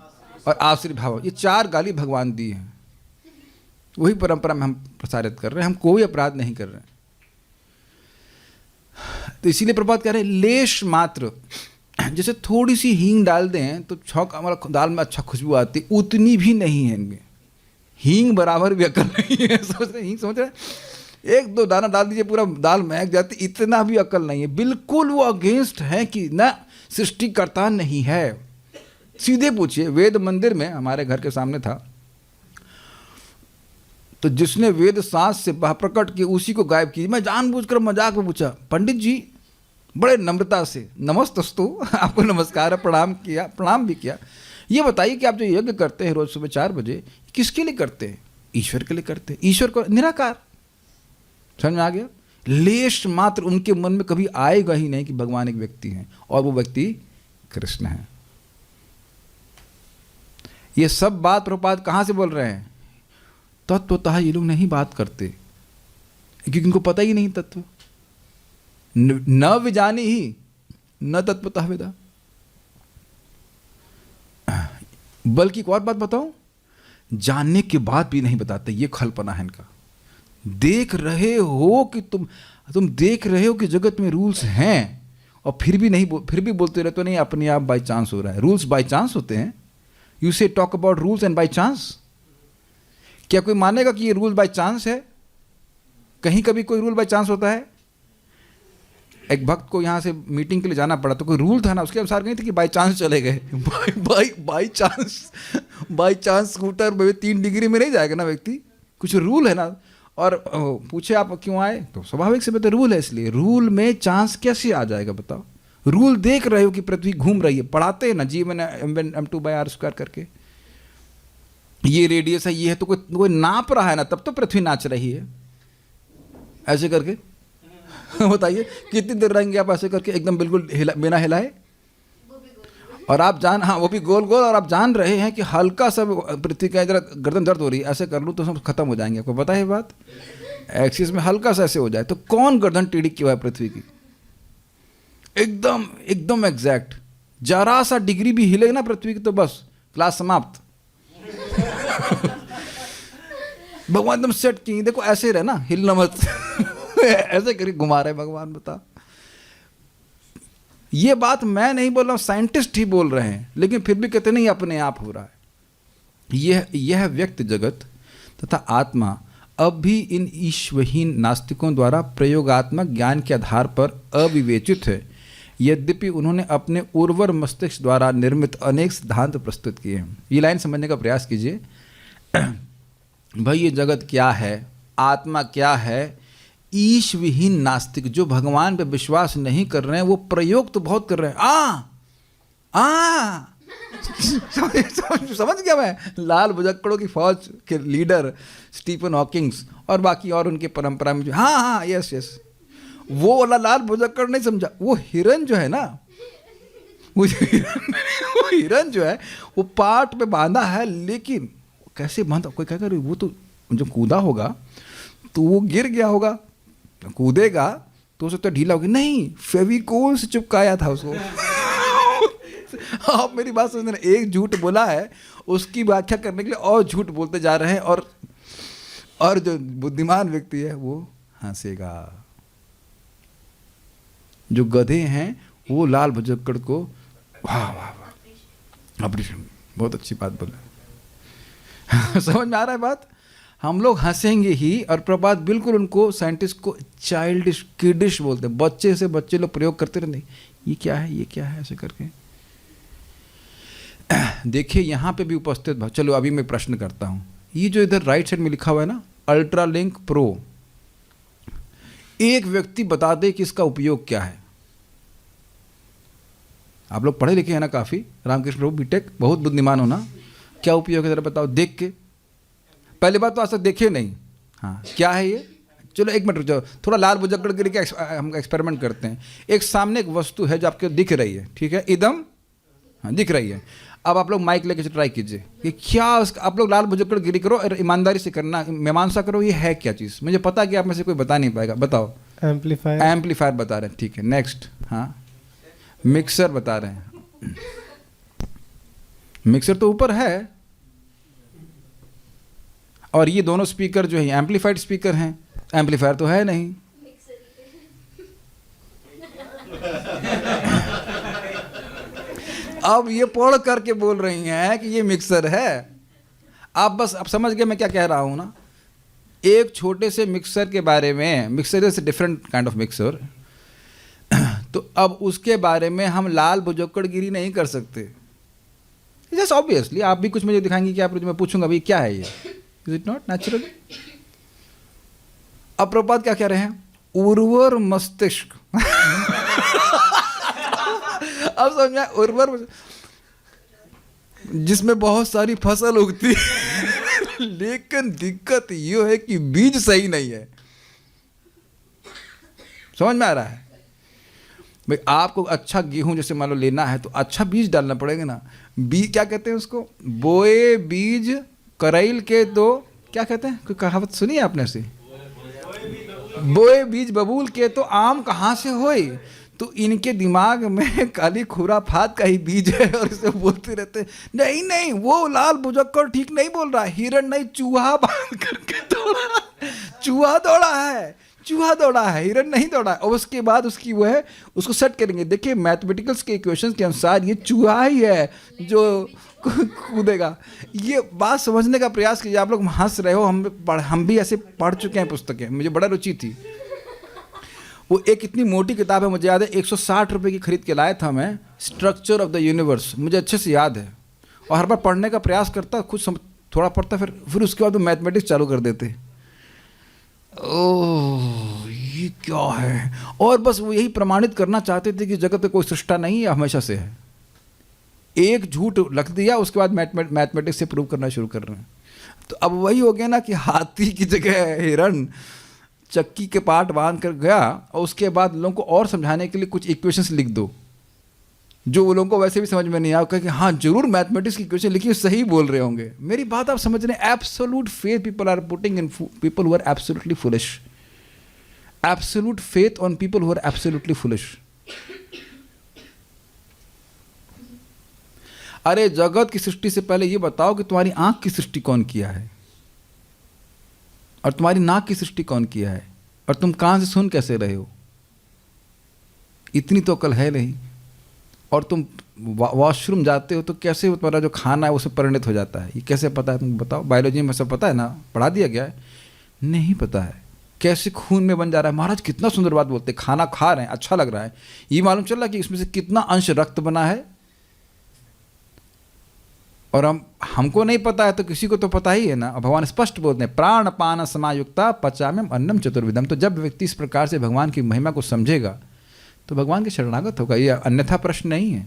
और आश्रित भाव, ये 4 गाली भगवान दी हैं। वही परंपरा में हम प्रसारित कर रहे हैं, हम कोई अपराध नहीं कर रहे हैं। तो इसीलिए प्रभात कह रहे हैं लेश मात्र, जैसे थोड़ी सी हींग डाल दें तो छौंक हमारा दाल में अच्छा खुशबू आती, उतनी भी नहीं है इनमें। हींग बराबर भी अकल नहीं है। सोच रहे हींग, समझ रहे, 1-2 दाना डाल दीजिए पूरा दाल महक जाती, इतना भी अकल नहीं है। बिल्कुल वो अगेंस्ट है कि न सृष्टिकर्ता नहीं है। सीधे पूछिए, वेद मंदिर में हमारे घर के सामने था, तो जिसने वेद सांस से प्रकट किए उसी को गायब किया। मैं जानबूझकर मजाक में पूछा, पंडित जी बड़े नम्रता से नमस्तस्तु, आपको नमस्कार है, प्रणाम किया, प्रणाम भी किया। ये बताइए कि आप जो यज्ञ करते हैं रोज सुबह 4 बजे, किसके लिए करते हैं? ईश्वर के लिए करते हैं। ईश्वर को निराकार, समझ में आ गया? लेश मात्र उनके मन में कभी आएगा ही नहीं कि भगवान एक व्यक्ति हैं और वो व्यक्ति कृष्ण है। ये सब बात प्रभुपाद कहाँ से बोल रहे हैं? तत्वतः ये लोग नहीं बात करते क्योंकि इनको पता ही नहीं तत्व। न विजानी ही न तत्वतः वेदा। बल्कि एक और बात बताऊं, जानने के बाद भी नहीं बताते, ये खलपना है इनका। देख रहे हो कि तुम देख रहे हो कि जगत में रूल्स हैं और फिर भी बोलते रहते हो नहीं अपने आप बाई चांस हो रहा है। रूल्स बाई चांस होते हैं? यू से talk about rules and by chance. क्या कोई मानेगा कि ये रूल बाय चांस है? कहीं कभी कोई रूल बाय चांस होता है? एक भक्त को यहाँ से मीटिंग के लिए जाना पड़ा तो कोई रूल था ना, उसके अनुसार नहीं थे कि बाय चांस चले गए। बाय चांस स्कूटर में 3 डिग्री में नहीं जाएगा ना व्यक्ति, कुछ रूल है ना। और पूछे आप क्यों आए, तो स्वाभाविक से बताए रूल है। इसलिए रूल में चांस कैसे आ जाएगा बताओ? रूल देख रहे हो कि पृथ्वी घूम रही है, पढ़ाते हैं ना जीवन m2/r² करके, ये रेडियस है, ये है, तो कोई नाप रहा है ना, तब तो पृथ्वी नाच रही है ऐसे करके। बताइए कितनी देर रहेंगे आप ऐसे करके एकदम बिल्कुल बिना हिलाए? और आप वो भी गोल गोल, और आप जान रहे हैं कि हल्का सा पृथ्वी का इधर गर्दन दर्द हो रही है, ऐसे कर लूँ तो सब खत्म हो जाएंगे। आपको पता है बात? एक्सिस में हल्का सा ऐसे हो जाए तो कौन गर्दन टेढ़ी क्यों है पृथ्वी की? एकदम एग्जैक्ट। जरा सा डिग्री भी हिले ना पृथ्वी की तो बस क्लास समाप्त। भगवान एकदम सेट की, देखो ऐसे रहे ना, हिलना मत। ऐसे करके घुमा रहे भगवान, बता। ये बात मैं नहीं बोल रहा हूं, साइंटिस्ट ही बोल रहे हैं, लेकिन फिर भी कहते नहीं अपने आप हो रहा है। यह व्यक्त जगत तथा आत्मा अब भी इन ईश्वरहीन नास्तिकों द्वारा प्रयोगात्मक ज्ञान के आधार पर अविवेचित है। यद्यपि उन्होंने अपने उर्वर मस्तिष्क द्वारा निर्मित अनेक सिद्धांत प्रस्तुत किए हैं। ये लाइन समझने का प्रयास कीजिए। भाई ये जगत क्या है, आत्मा क्या है, ईश्वरहीन नास्तिक जो भगवान पे विश्वास नहीं कर रहे हैं वो प्रयोग तो बहुत कर रहे हैं। समझ गया मैं? लाल बुजक्कड़ों की फौज के लीडर स्टीफन हॉकिंग्स और बाकी और उनके परंपरा में जो हाँ यस वो वाला लाल बुजक्कड़ नहीं समझा। वो हिरन जो है ना, वो हिरन जो है वो पाट पे बांधा है, लेकिन कैसे बांधा? कोई कहेगा वो तो जो कूदा होगा तो वो गिर गया होगा, कूदेगा तो उसे तो ढीला होगी। नहीं, फेविकोल से चिपकाया था उसको। आप मेरी बात समझना, एक झूठ बोला है उसकी व्याख्या करने के लिए और झूठ बोलते जा रहे हैं, और जो बुद्धिमान व्यक्ति है वो हंसेगा। जो गधे हैं वो लाल भुजक्कड़ को वाह वाह वाह अप्रिशिएट, बहुत अच्छी बात बोला। समझ में आ रहा है बात? हम लोग हंसेंगे ही, और प्रभात बिल्कुल उनको साइंटिस्ट को चाइल्डिश किडिश बोलते हैं, बच्चे से बच्चे लोग प्रयोग करते रहते, ये क्या है, ये क्या है, ऐसे करके। देखिए यहाँ पे भी उपस्थित, चलो अभी मैं प्रश्न करता हूँ, ये जो इधर राइट साइड में लिखा हुआ है ना अल्ट्रालिंक प्रो, एक व्यक्ति बता दे कि इसका उपयोग क्या है। आप लोग पढ़े लिखे हैं ना काफ़ी, रामकृष्ण प्रभु बीटेक, बहुत बुद्धिमान हो ना, क्या उपयोग है ज़रा बताओ देख के। पहली बात तो आज तक देखे नहीं, हाँ क्या है ये, चलो एक मिनट रुक जाओ, थोड़ा लाल भुजक्कड़ गिरी के हम एक्सपेरिमेंट करते हैं। एक सामने एक वस्तु है जो आपको दिख रही है, ठीक है, एकदम हाँ दिख रही है। अब आप लोग माइक लेके ट्राई कीजिए कि क्या उसका, आप लोग लाल भुजक्कड़ गिरी करो और ईमानदारी से करना, मीमांसा करो ये है क्या चीज़। मुझे पता है कि आप में से कोई बता नहीं पाएगा, बताओ। एम्पलीफायर। एम्पलीफायर बता रहे हैं, ठीक है। नेक्स्ट, हाँ मिक्सर बता रहे हैं, मिक्सर तो ऊपर है, और ये दोनों स्पीकर जो है एम्पलीफाइड स्पीकर हैं, एम्पलीफायर तो है नहीं। अब ये पढ़ करके बोल रही हैं कि ये मिक्सर है। आप बस अब समझ गए मैं क्या कह रहा हूं ना। एक छोटे से मिक्सर के बारे में, mixer is different kind of mixer, तो अब उसके बारे में हम लाल भुजक्कड़ गिरी नहीं कर सकते। जस्ट ऑब्वियसली आप भी कुछ मुझे दिखाएंगे कि आप, मैं पूछूंगा भाई क्या है ये, इज इट नॉट नेचुरल। अब प्रभुपाद क्या कह रहे हैं, उर्वर मस्तिष्क। अब समझ में, उर्वर जिसमें बहुत सारी फसल उगती है, लेकिन दिक्कत ये है कि बीज सही नहीं है। समझ में आ रहा है भाई? आपको अच्छा गेहूं जैसे मान लो लेना है तो अच्छा बीज डालना पड़ेगा ना। बीज क्या कहते हैं उसको, बोए बीज करैल के दो, क्या कहते हैं, कोई कहावत सुनी है आपने से, बोए बीज बबूल के तो आम कहाँ से होए। तो इनके दिमाग में काली खुराफात का ही बीज है, और इसे बोलते रहते नहीं नहीं वो लाल भुजक्कड़ ठीक नहीं बोल रहा है, हिरण नहीं चूहा बांध करके दौड़ा, चूहा दौड़ा है, चूहा दौड़ा है, हिरण नहीं दौड़ा है। और उसके बाद उसकी वो है, उसको सेट करेंगे। देखिए मैथमेटिकल्स के इक्वेशंस के अनुसार ये चूहा ही है जो कूदेगा। ये बात समझने का प्रयास कीजिए। आप लोग हंस रहे हो, हम भी ऐसे पढ़ चुके हैं पुस्तकें, मुझे बड़ा रुचि थी। वो एक इतनी मोटी किताब है, मुझे याद है 160 रुपये की खरीद के लाया था मैं, स्ट्रक्चर ऑफ द यूनिवर्स, मुझे अच्छे से याद है। और हर बार पढ़ने का प्रयास करता, कुछ थोड़ा पढ़ता, फिर उसके बाद वो मैथमेटिक्स चालू कर देते। ओह ये क्या है, और बस वो यही प्रमाणित करना चाहते थे कि जगत में कोई सृष्टा नहीं है, हमेशा से है। एक झूठ लख दिया, उसके बाद मैथमेटिक्स से प्रूव करना शुरू कर रहे हैं। तो अब वही हो गया ना कि हाथी की जगह हिरण चक्की के पार्ट बांध कर गया, और उसके बाद लोगों को और समझाने के लिए कुछ इक्वेशंस लिख दो जो वो लोगों को वैसे भी समझ में नहीं आया, कि हाँ जरूर मैथमेटिक्स की इक्वेशन लिखी, सही बोल रहे होंगे। मेरी बात आप समझ रहे हैं? Absolute faith people are putting in people who are absolutely foolish, absolute faith on people who are absolutely foolish. अरे जगत की सृष्टि से पहले ये बताओ कि तुम्हारी आंख की सृष्टि कौन किया है, और तुम्हारी नाक की सृष्टि कौन किया है, और तुम कान से सुन कैसे रहे हो? इतनी तो अकल है नहीं। और तुम वॉशरूम जाते हो तो कैसे तुम्हारा जो खाना है उसमें परिणत हो जाता है, ये कैसे पता है? तुम बताओ, बायोलॉजी में सब पता है ना, पढ़ा दिया गया है? नहीं पता है। कैसे खून में बन जा रहा है? महाराज कितना सुंदर बात बोलते हैं, खाना खा रहे हैं अच्छा लग रहा है, ये मालूम चल रहा कि इसमें से कितना अंश रक्त बना है। और हमको नहीं पता है तो किसी को तो पता ही है ना। भगवान स्पष्ट बोलते हैं, प्राण पान समायुक्ता पचाम्यम अन्नम चतुर्विधम। तो जब व्यक्ति इस प्रकार से भगवान की महिमा को समझेगा तो भगवान के शरणागत होगा, ये अन्यथा प्रश्न नहीं है।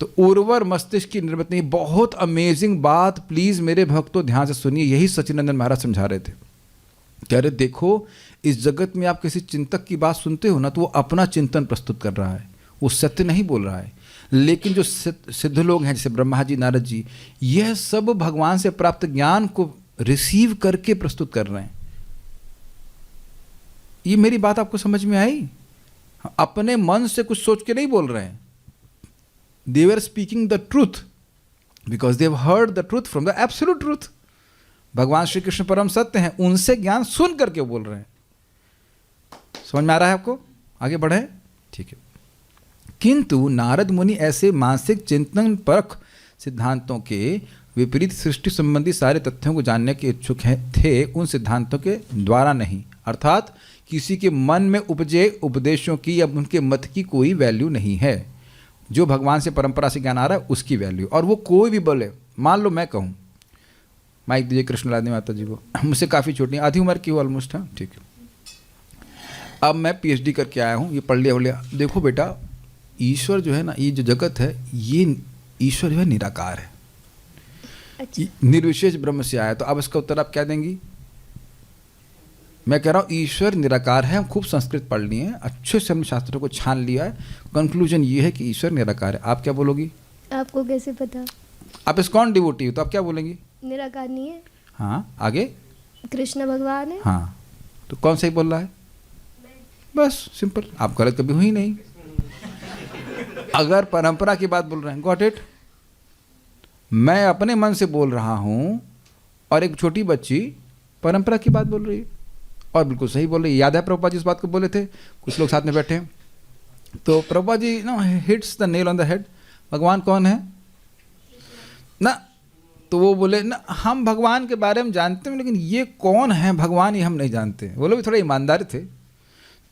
तो उर्वर मस्तिष्क की निर्मित नहीं, बहुत अमेजिंग बात, प्लीज मेरे भक्तों ध्यान से सुनिए। यही सच्चिदानंद महाराज समझा रहे थे, कह रहे देखो इस जगत में आप किसी चिंतक की बात सुनते हो ना, तो वो अपना चिंतन प्रस्तुत कर रहा है, वो सत्य नहीं बोल रहा है। लेकिन जो सिद्ध लोग हैं जैसे ब्रह्मा जी, नारद जी, यह सब भगवान से प्राप्त ज्ञान को रिसीव करके प्रस्तुत कर रहे हैं। ये मेरी बात आपको समझ में आई? अपने मन से कुछ सोच के नहीं बोल रहे हैं। They were speaking the truth because they have heard the truth from the absolute truth. Bhagwan Shri Krishna परम सत्य हैं, उनसे ज्ञान सुन करके बोल रहे हैं। समझ में आ रहा है आपको? आगे बढ़े, ठीक है। किंतु नारद मुनि ऐसे मानसिक चिंतन परख सिद्धांतों के विपरीत सृष्टि संबंधी सारे तथ्यों को जानने के इच्छुक थे उन सिद्धांतों के द्वारा नहीं, अर्थात किसी के मन में उपजे उपदेशों की या उनके मत की कोई वैल्यू नहीं है। जो भगवान से परंपरा से ज्ञान आ रहा है उसकी वैल्यू, और वो कोई भी बोले। मान लो मैं कहूँ, माइक दीजिए कृष्णलाल माता जी को, मुझसे काफ़ी छोटी, आधी उम्र की हो ऑलमोस्ट, हाँ ठीक है। अब मैं पीएचडी करके आया हूँ, ये पढ़ लिया, देखो बेटा ईश्वर जो है ना, ये जो जगत है ये ईश्वर जो है निराकार है, निर्विशेष ब्रह्म से आया। तो अब इसका उत्तर आप क्या देंगी? मैं कह रहा हूँ ईश्वर निराकार है, हम खूब संस्कृत पढ़ लिए हैं, अच्छे से हमने शास्त्रों को छान लिया है, कंक्लूजन ये है कि ईश्वर निराकार है। आप क्या बोलोगी? आपको कैसे पता? आप इस्कॉन डिवोटी हो तो आप क्या बोलेंगी? निराकार नहीं है। हाँ, आगे? कृष्ण भगवान है। हाँ, तो कौन सही बोल रहा है? बस सिंपल, आप गलत कभी हुई नहीं। अगर परंपरा की बात बोल रहे हैं, गॉट इट। मैं अपने मन से बोल रहा हूँ और एक छोटी बच्ची परंपरा की बात बोल रही है और बिल्कुल सही बोल रही है। याद है प्रभुपाद जी इस बात को बोले थे, कुछ लोग साथ में बैठे हैं, तो Prabhupada ji no hits the nail on the head. भगवान कौन है ना? तो वो बोले ना हम भगवान के बारे में जानते हैं, लेकिन ये कौन है भगवान ये हम नहीं जानते। वो लोग भी थोड़े ईमानदार थे।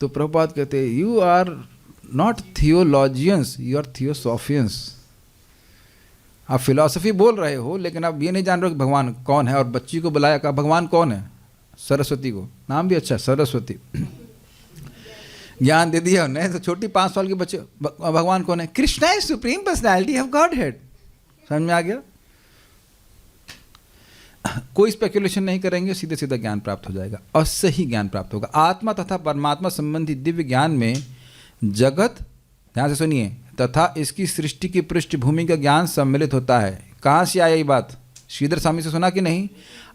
तो प्रभुपाद कहते you are not theologians, you are theosophians. आप फिलॉसफी बोल रहे हो लेकिन आप ये नहीं जान रहे हो कि भगवान कौन है। और बच्ची को बुलाया, कहा भगवान कौन है? सरस्वती को, नाम भी अच्छा सरस्वती। ज्ञान दे दिया उन्हें। तो छोटी 5 साल के बच्चे, भगवान कौन है? Krishna is supreme personality of God head. समझ में आ गया? कोई स्पेकुलेशन नहीं करेंगे, सीधे सीधा ज्ञान प्राप्त हो जाएगा और सही ज्ञान प्राप्त होगा। आत्मा तथा परमात्मा संबंधी दिव्य ज्ञान में जगत, ध्यान से सुनिए, तथा इसकी सृष्टि की पृष्ठभूमि का ज्ञान सम्मिलित होता है। कहाँ से आया ये बात? श्रीधर स्वामी से सुना कि नहीं?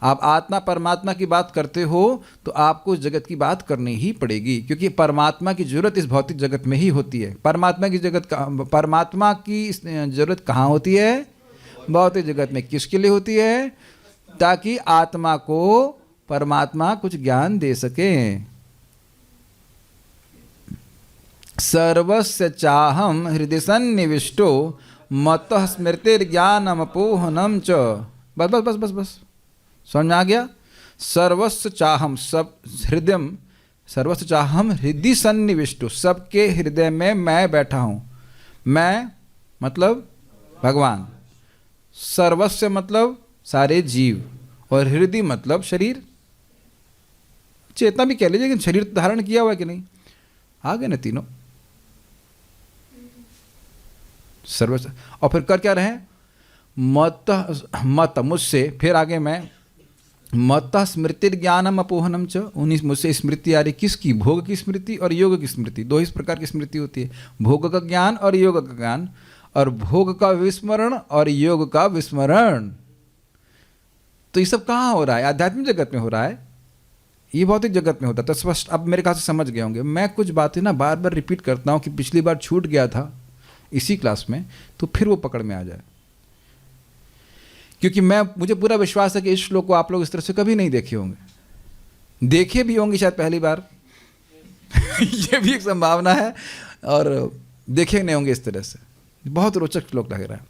आप आत्मा परमात्मा की बात करते हो तो आपको इस जगत की बात करनी ही पड़ेगी, क्योंकि परमात्मा की जरूरत इस भौतिक जगत में ही होती है। परमात्मा की जरूरत कहाँ होती है? भौतिक जगत में। किसके लिए होती है? ताकि आत्मा को परमात्मा कुछ ज्ञान दे सके। सर्वस्य चाहम हृदय सन्निविष्टो मतः स्मृतिर्ज्ञानमपोहनम च। बस बस बस बस बस, समझ में आ गया? सर्वस्य चाहम, सब हृदय, सर्वस्य चाहम हृदय सन्निविष्टो, सबके हृदय में मैं बैठा हूँ। मैं मतलब भगवान, सर्वस्य मतलब सारे जीव, और हृदय मतलब शरीर, चेतना भी कह लीजिए, लेकिन शरीर धारण किया हुआ है कि नहीं? आ गए ना तीनों। सर्वस्य, और फिर कर क्या रहे? मत मुझसे, फिर आगे मैं मत स्मृति ज्ञानम अपोहनम च, उन्हीं मुझसे स्मृति आ रही। किसकी? भोग की स्मृति और योग की स्मृति। दो ही प्रकार की स्मृति होती है, भोग का ज्ञान और योग का ज्ञान, और भोग का विस्मरण और योग का विस्मरण। तो ये सब कहाँ हो रहा है? आध्यात्मिक जगत में हो रहा है, ये भौतिक जगत में होता है। तो स्पष्ट अब मेरे ख्याल से समझ गए होंगे। मैं कुछ बातें ना बार बार रिपीट करता हूँ कि पिछली बार छूट गया था इसी क्लास में, तो फिर वो पकड़ में आ जाए, क्योंकि मुझे पूरा विश्वास है कि इस श्लोक को आप लोग इस तरह से कभी नहीं देखे होंगे, देखे भी होंगे शायद पहली बार। ये भी एक संभावना है, और देखे नहीं होंगे इस तरह से। बहुत रोचक श्लोक लग रहा है।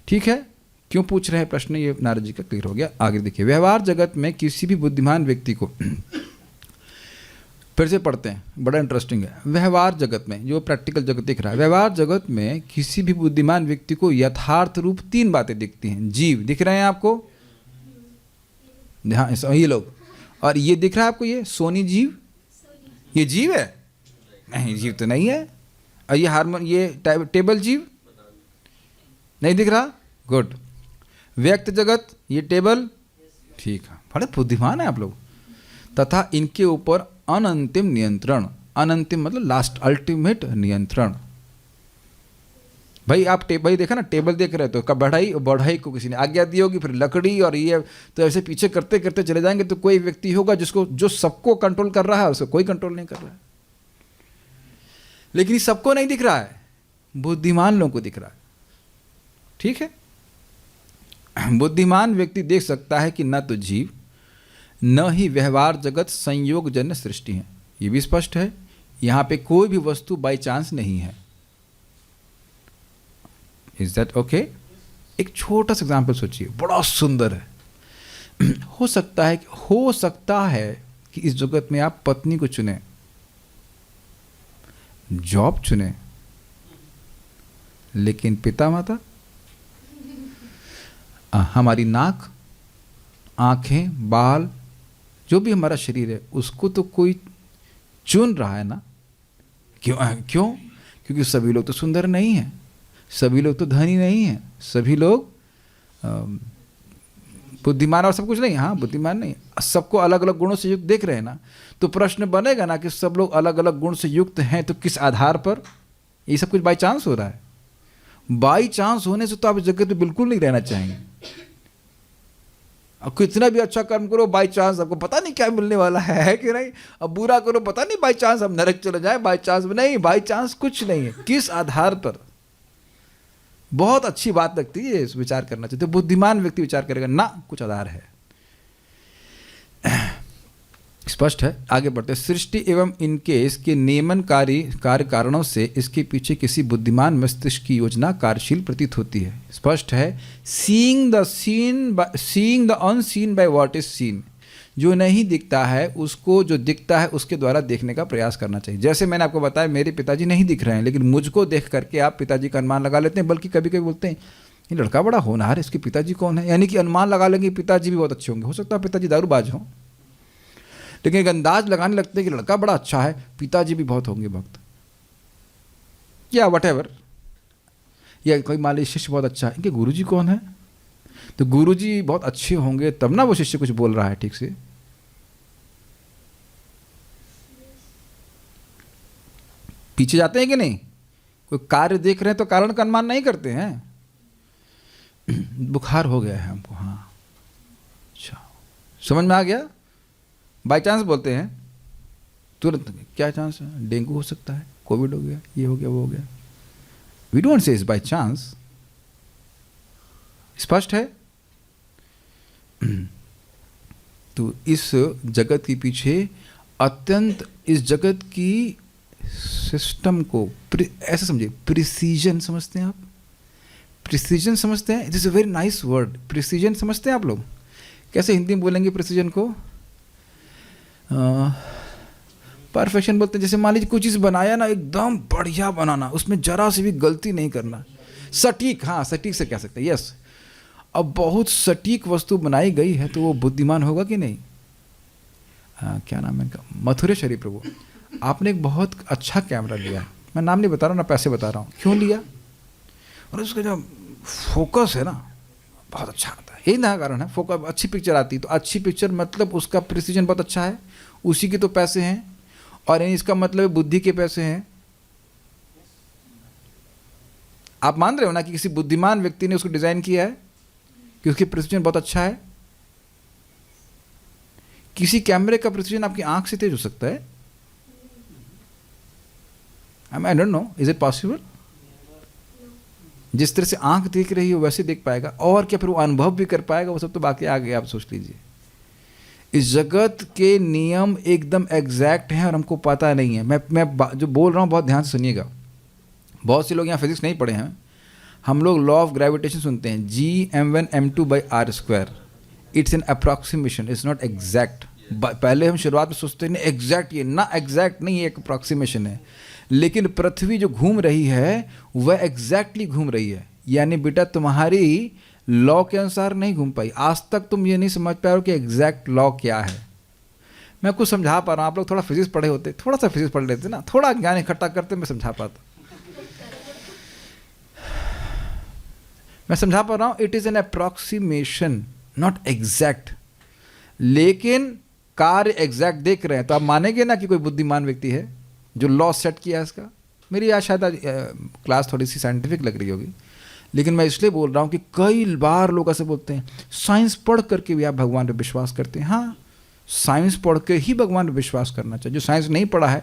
ठीक है, क्यों पूछ रहे हैं प्रश्न, ये नारद जी का क्लियर हो गया। आगे देखिए, व्यवहार जगत में किसी भी बुद्धिमान व्यक्ति को, फिर से पढ़ते हैं, बड़ा इंटरेस्टिंग है। व्यवहार जगत में, जो प्रैक्टिकल जगत दिख रहा है, व्यवहार जगत में किसी भी बुद्धिमान व्यक्ति को यथार्थ रूप 3 बातें दिखती हैं। जीव दिख रहे हैं आपको, हाँ ये लोग, और ये दिख रहा है आपको, ये सोनी जीव, ये जीव है? नहीं, जीव तो नहीं है। और ये हार्मोन, ये टेबल जीव नहीं दिख रहा? गुड। व्यक्त जगत, ये टेबल, ठीक है, बड़े बुद्धिमान है आप लोग। तथा इनके ऊपर अनंतिम नियंत्रण, अनंतिम मतलब लास्ट, अल्टीमेट नियंत्रण। भाई आप भाई देखा ना, टेबल देख रहे तो कब बढ़ाई को किसी ने आज्ञा दी होगी, फिर लकड़ी और ये, तो ऐसे पीछे करते करते चले जाएंगे तो कोई व्यक्ति होगा जो सबको कंट्रोल कर रहा है, उसको कोई कंट्रोल नहीं कर रहा है। लेकिन ये सबको नहीं दिख रहा है, बुद्धिमान लोगों को दिख रहा है। ठीक है, बुद्धिमान व्यक्ति देख सकता है कि न तो जीव न ही व्यवहार जगत संयोगजन्य सृष्टि है, ये भी स्पष्ट है। यहाँ पे कोई भी वस्तु बाय चांस नहीं है। Is that okay? एक छोटा सा एग्जाम्पल सोचिए, बड़ा सुंदर है। हो सकता है कि इस जगत में आप पत्नी को चुने, जॉब चुने, लेकिन पिता माता, हमारी नाक, आंखें, बाल, जो भी हमारा शरीर है, उसको तो कोई चुन रहा है ना। क्यों? क्योंकि सभी लोग तो सुंदर नहीं हैं, सभी लोग तो धनी नहीं हैं, सभी लोग बुद्धिमान और सब कुछ नहीं। हाँ, बुद्धिमान नहीं, सबको अलग अलग गुणों से युक्त देख रहे हैं ना। तो प्रश्न बनेगा ना कि सब लोग अलग अलग गुण से युक्त हैं, तो किस आधार पर? ये सब कुछ बाई चांस हो रहा है। बाई चांस होने से तो आप इस जगत में बिल्कुल नहीं रहना चाहेंगे। अब कितना भी अच्छा कर्म करो, बाई चांस आपको पता नहीं क्या मिलने वाला है कि नहीं। अब बुरा करो, पता नहीं बाई चांस हम नरक चले जाए, बाई चांस नहीं, बाई चांस कुछ नहीं है। किस आधार पर? बहुत अच्छी बात लगती है, इस विचार करना चाहिए। तो बुद्धिमान व्यक्ति विचार करेगा ना, कुछ आधार है। स्पष्ट है। आगे बढ़ते। सृष्टि एवं इनके इसके नियमनकारी कार्य कारणों से इसके पीछे किसी बुद्धिमान मस्तिष्क की योजना कार्यशील प्रतीत होती है। स्पष्ट है। Seeing the unseen by what is seen, जो नहीं दिखता है उसको जो दिखता है उसके द्वारा देखने का प्रयास करना चाहिए। जैसे मैंने आपको बताया, मेरे पिताजी नहीं दिख रहे हैं, लेकिन मुझको देख करके आप पिताजी का अनुमान लगा लेते हैं। बल्कि कभी कभी बोलते हैं ये लड़का बड़ा होनहार है, इसके पिताजी कौन है, यानी कि अनुमान लगा लेंगे पिताजी भी बहुत अच्छे होंगे। हो सकता है पिताजी दारूबाज हों, लेकिन एक अंदाज लगाने लगते हैं कि लड़का बड़ा अच्छा है, पिताजी भी बहुत होंगे भक्त, या वटेवर। या कोई मान लीजिए शिष्य बहुत अच्छा है, इनके गुरुजी कौन है, तो गुरुजी बहुत अच्छे होंगे तब ना वो शिष्य कुछ बोल रहा है ठीक से। पीछे जाते हैं कि नहीं? कोई कार्य देख रहे हैं तो कारण का अनुमान नहीं करते हैं। बुखार हो गया है हमको, हाँ अच्छा, समझ में आ गया। बाय चांस बोलते हैं तुरंत, क्या चांस है, डेंगू हो सकता है, कोविड हो गया, ये हो गया, वो हो गया। We don't say is by chance. स्पष्ट है। तो इस जगत के पीछे अत्यंत, इस जगत की सिस्टम को ऐसा समझिए, प्रिसीजन समझते हैं आप? प्रिसीजन समझते हैं? It is a very nice word, precision समझते हैं आप लोग? कैसे हिंदी में बोलेंगे प्रिसीजन को? परफेक्शन बोलते हैं। जैसे मान लीजिए कोई चीज़ बनाया ना, एकदम बढ़िया बनाना, उसमें जरा सी भी गलती नहीं करना, सटीक। हाँ, सटीक से कह सकते हैं, यस। अब बहुत सटीक वस्तु बनाई गई है तो वो बुद्धिमान होगा कि नहीं? क्या नाम है इनका, मथुरेश्वरी प्रभु, आपने एक बहुत अच्छा कैमरा लिया, मैं नाम नहीं बता रहा हूँ ना, पैसे बता रहा हूँ, क्यों लिया? और उसका जो फोकस है ना बहुत अच्छा आता है, यही ना कारण है। फोकस, अच्छी पिक्चर आती तो अच्छी पिक्चर मतलब उसका प्रिसीजन बहुत अच्छा है, उसी के तो पैसे हैं, और इसका मतलब बुद्धि के पैसे हैं। आप मान रहे हो ना कि किसी बुद्धिमान व्यक्ति ने उसको डिजाइन किया है कि उसकी प्रिसीजन बहुत अच्छा है। किसी कैमरे का प्रिसीजन आपकी आंख से तेज हो सकता है। I don't know, is it possible? जिस तरह से आंख देख रही हो वैसे देख पाएगा, और क्या फिर वो अनुभव भी कर पाएगा, वो सब तो बाकी आ गया। आप सोच लीजिए, इस जगत के नियम एकदम एग्जैक्ट हैं और हमको पता नहीं है। मैं जो बोल रहा हूँ बहुत ध्यान से सुनिएगा। बहुत से लोग यहाँ फिजिक्स नहीं पढ़े हैं, हम लोग लॉ ऑफ ग्रेविटेशन सुनते हैं, G(m1m2/r²। It's an approximation, it's not exact. पहले हम शुरुआत में सोचते हैं एग्जैक्ट, ये ना एग्जैक्ट नहीं, ये एक अप्रॉक्सीमेशन है। लेकिन पृथ्वी जो घूम रही है वह एग्जैक्टली घूम रही है, यानी बेटा तुम्हारी लॉ के अनुसार नहीं घूम पाई। आज तक तुम ये नहीं समझ पाए हो कि एग्जैक्ट लॉ क्या है। मैं कुछ समझा पा रहा हूँ, आप लोग थोड़ा फिजिक्स पढ़े होते, थोड़ा सा फिजिक्स पढ़ लेते ना, थोड़ा ज्ञान इकट्ठा करते, मैं समझा पाता। मैं समझा पा रहा हूँ, it is an approximation, not exact. लेकिन कार्य एग्जैक्ट देख रहे हैं तो आप मानेंगे ना कि कोई बुद्धिमान व्यक्ति है जो लॉ सेट किया है इसका। मेरी आज शायद क्लास थोड़ी सी साइंटिफिक लग रही होगी, लेकिन मैं इसलिए बोल रहा हूँ कि कई बार लोग ऐसे बोलते हैं साइंस पढ़ करके भी आप भगवान पर विश्वास करते हैं। हाँ, साइंस पढ़ के ही भगवान पर विश्वास करना चाहिए। जो साइंस नहीं पढ़ा है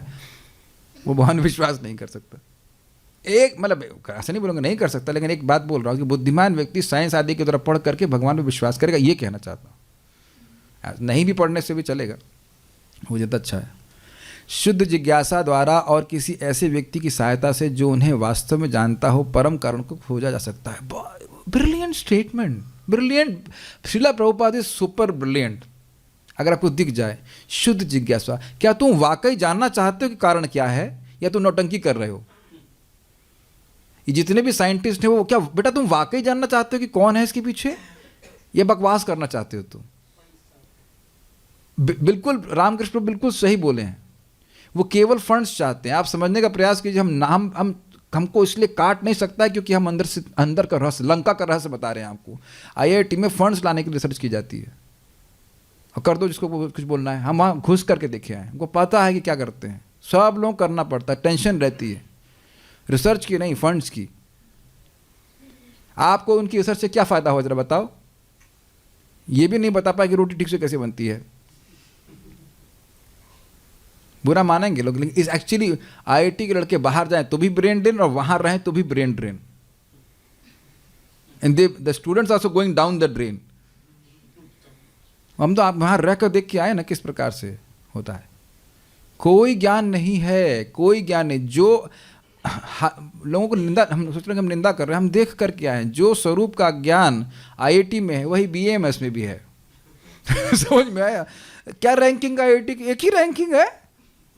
वो भगवान पर विश्वास नहीं कर सकता। एक मतलब ऐसा नहीं बोलूँगा नहीं कर सकता, लेकिन एक बात बोल रहा हूँ कि बुद्धिमान व्यक्ति साइंस आदि की तरह पढ़ करके भगवान पर विश्वास करेगा, ये कहना चाहता हूँ। नहीं भी पढ़ने से भी चलेगा, वो ज़्यादा अच्छा है। शुद्ध जिज्ञासा द्वारा और किसी ऐसे व्यक्ति की सहायता से जो उन्हें वास्तव में जानता हो परम कारण को खोजा जा सकता है। Brilliant statement, brilliant. Srila Prabhupada is super brilliant. अगर आपको दिख जाए शुद्ध जिज्ञासा, क्या तुम वाकई जानना चाहते हो कि कारण क्या है, या तुम नौटंकी कर रहे हो? ये जितने भी साइंटिस्ट हैं वो क्या बेटा तुम वाकई जानना चाहते हो कि कौन है इसके पीछे, ये बकवास करना चाहते हो तुम? बिल्कुल रामकृष्ण प्रभु बिल्कुल सही बोले हैं। वो केवल फंड्स चाहते हैं। आप समझने का प्रयास कीजिए, हमको इसलिए काट नहीं सकता है क्योंकि हम अंदर का रहस्य, लंका का रहस्य बता रहे हैं आपको। IIT में फंड्स लाने की रिसर्च की जाती है, और कर दो जिसको कुछ बोलना है। हम वहाँ घुस करके देखे हैं, हमको पता है कि क्या करते हैं। सब लोग करना पड़ता है, टेंशन रहती है रिसर्च की नहीं, फंड्स की। आपको उनकी रिसर्च से क्या फ़ायदा हो, जरा बताओ? ये भी नहीं बता पाए कि रोटी ठीक से कैसे बनती है। बुरा मानेंगे लोग, लेकिन इस एक्चुअली IIT के लड़के बाहर जाएं तो भी ब्रेन ड्रेन, और वहाँ रहें तो भी brain drain. And the students also going down the drain. हम तो आप वहाँ रह कर देख के आए ना किस प्रकार से होता है। कोई ज्ञान नहीं है, कोई ज्ञान नहीं। जो लोगों को निंदा, हम सोच रहे हैं हम निंदा कर रहे हैं, हम देख कर के आए हैं। जो स्वरूप का ज्ञान IIT में है वही BAMS में भी है। समझ में आया? क्या रैंकिंग IIT की? एक ही रैंकिंग है,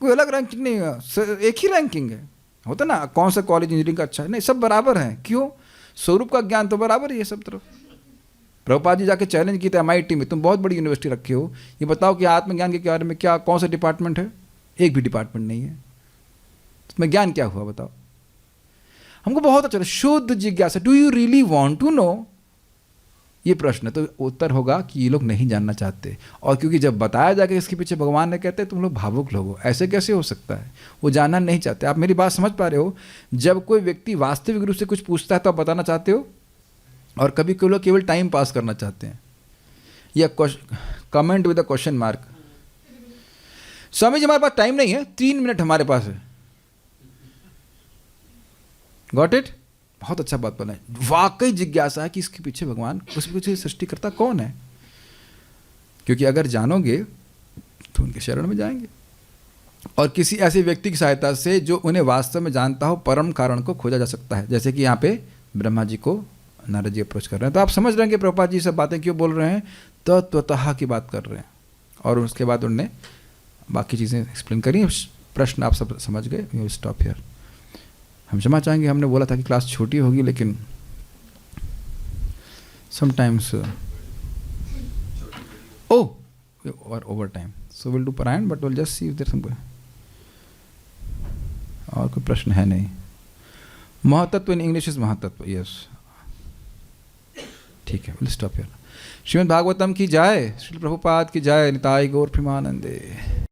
कोई अलग रैंकिंग नहीं है, एक ही रैंकिंग है। होता ना कौन सा कॉलेज इंजीनियरिंग का अच्छा है, नहीं सब बराबर हैं। क्यों? स्वरूप का ज्ञान तो बराबर ही है सब तरफ। प्रभुपाद जी जाके चैलेंज की था MIT में, तुम बहुत बड़ी यूनिवर्सिटी रखे हो, ये बताओ कि आत्मज्ञान के बारे में क्या, कौन सा डिपार्टमेंट है? एक भी डिपार्टमेंट नहीं है। तुम्हें ज्ञान क्या हुआ बताओ? हमको बहुत अच्छा, शुद्ध जिज्ञासा, do you really want to know, ये प्रश्न। तो उत्तर होगा कि ये लोग नहीं जानना चाहते। और क्योंकि जब बताया जाएगा इसके पीछे भगवान ने कहते तुम लोग भावुक लोग हो, ऐसे कैसे हो सकता है, वो जानना नहीं चाहते। आप मेरी बात समझ पा रहे हो? जब कोई व्यक्ति वास्तविक रूप से कुछ पूछता है तो आप बताना चाहते हो, और कभी कोई लोग केवल टाइम पास करना चाहते हैं, या comment with a question mark. Swami ji हमारे पास टाइम नहीं है, 3 मिनट हमारे पास है। Got it? बहुत अच्छा बात बोला है। वाकई जिज्ञासा है कि इसके पीछे भगवान, उसके पीछे सृष्टिकर्ता कौन है। क्योंकि अगर जानोगे तो उनके शरण में जाएंगे, और किसी ऐसे व्यक्ति की सहायता से जो उन्हें वास्तव में जानता हो परम कारण को खोजा जा सकता है। जैसे कि यहाँ पे ब्रह्मा जी को नारद जी अप्रोच कर रहे हैं, तो आप समझ रहे हैं कि प्रभुपाद जी सब बातें क्यों बोल रहे हैं, तत्वतः की बात कर रहे हैं। और उसके बाद उन्होंने बाकी चीज़ें एक्सप्लेन करी। प्रश्न आप सब समझ गए। You stop here. हम क्षमा चाहेंगे, हमने बोला था कि क्लास छोटी होगी, लेकिन sometimes over time, so will do parayan, but will just see if there some. और कोई प्रश्न है नहीं? Mahattattva in English is mahattattva, yes, ठीक है, will stop here. Srimad Bhagavatam की जय, श्री प्रभुपाद की जय, निताई गौर प्रेमानंदे।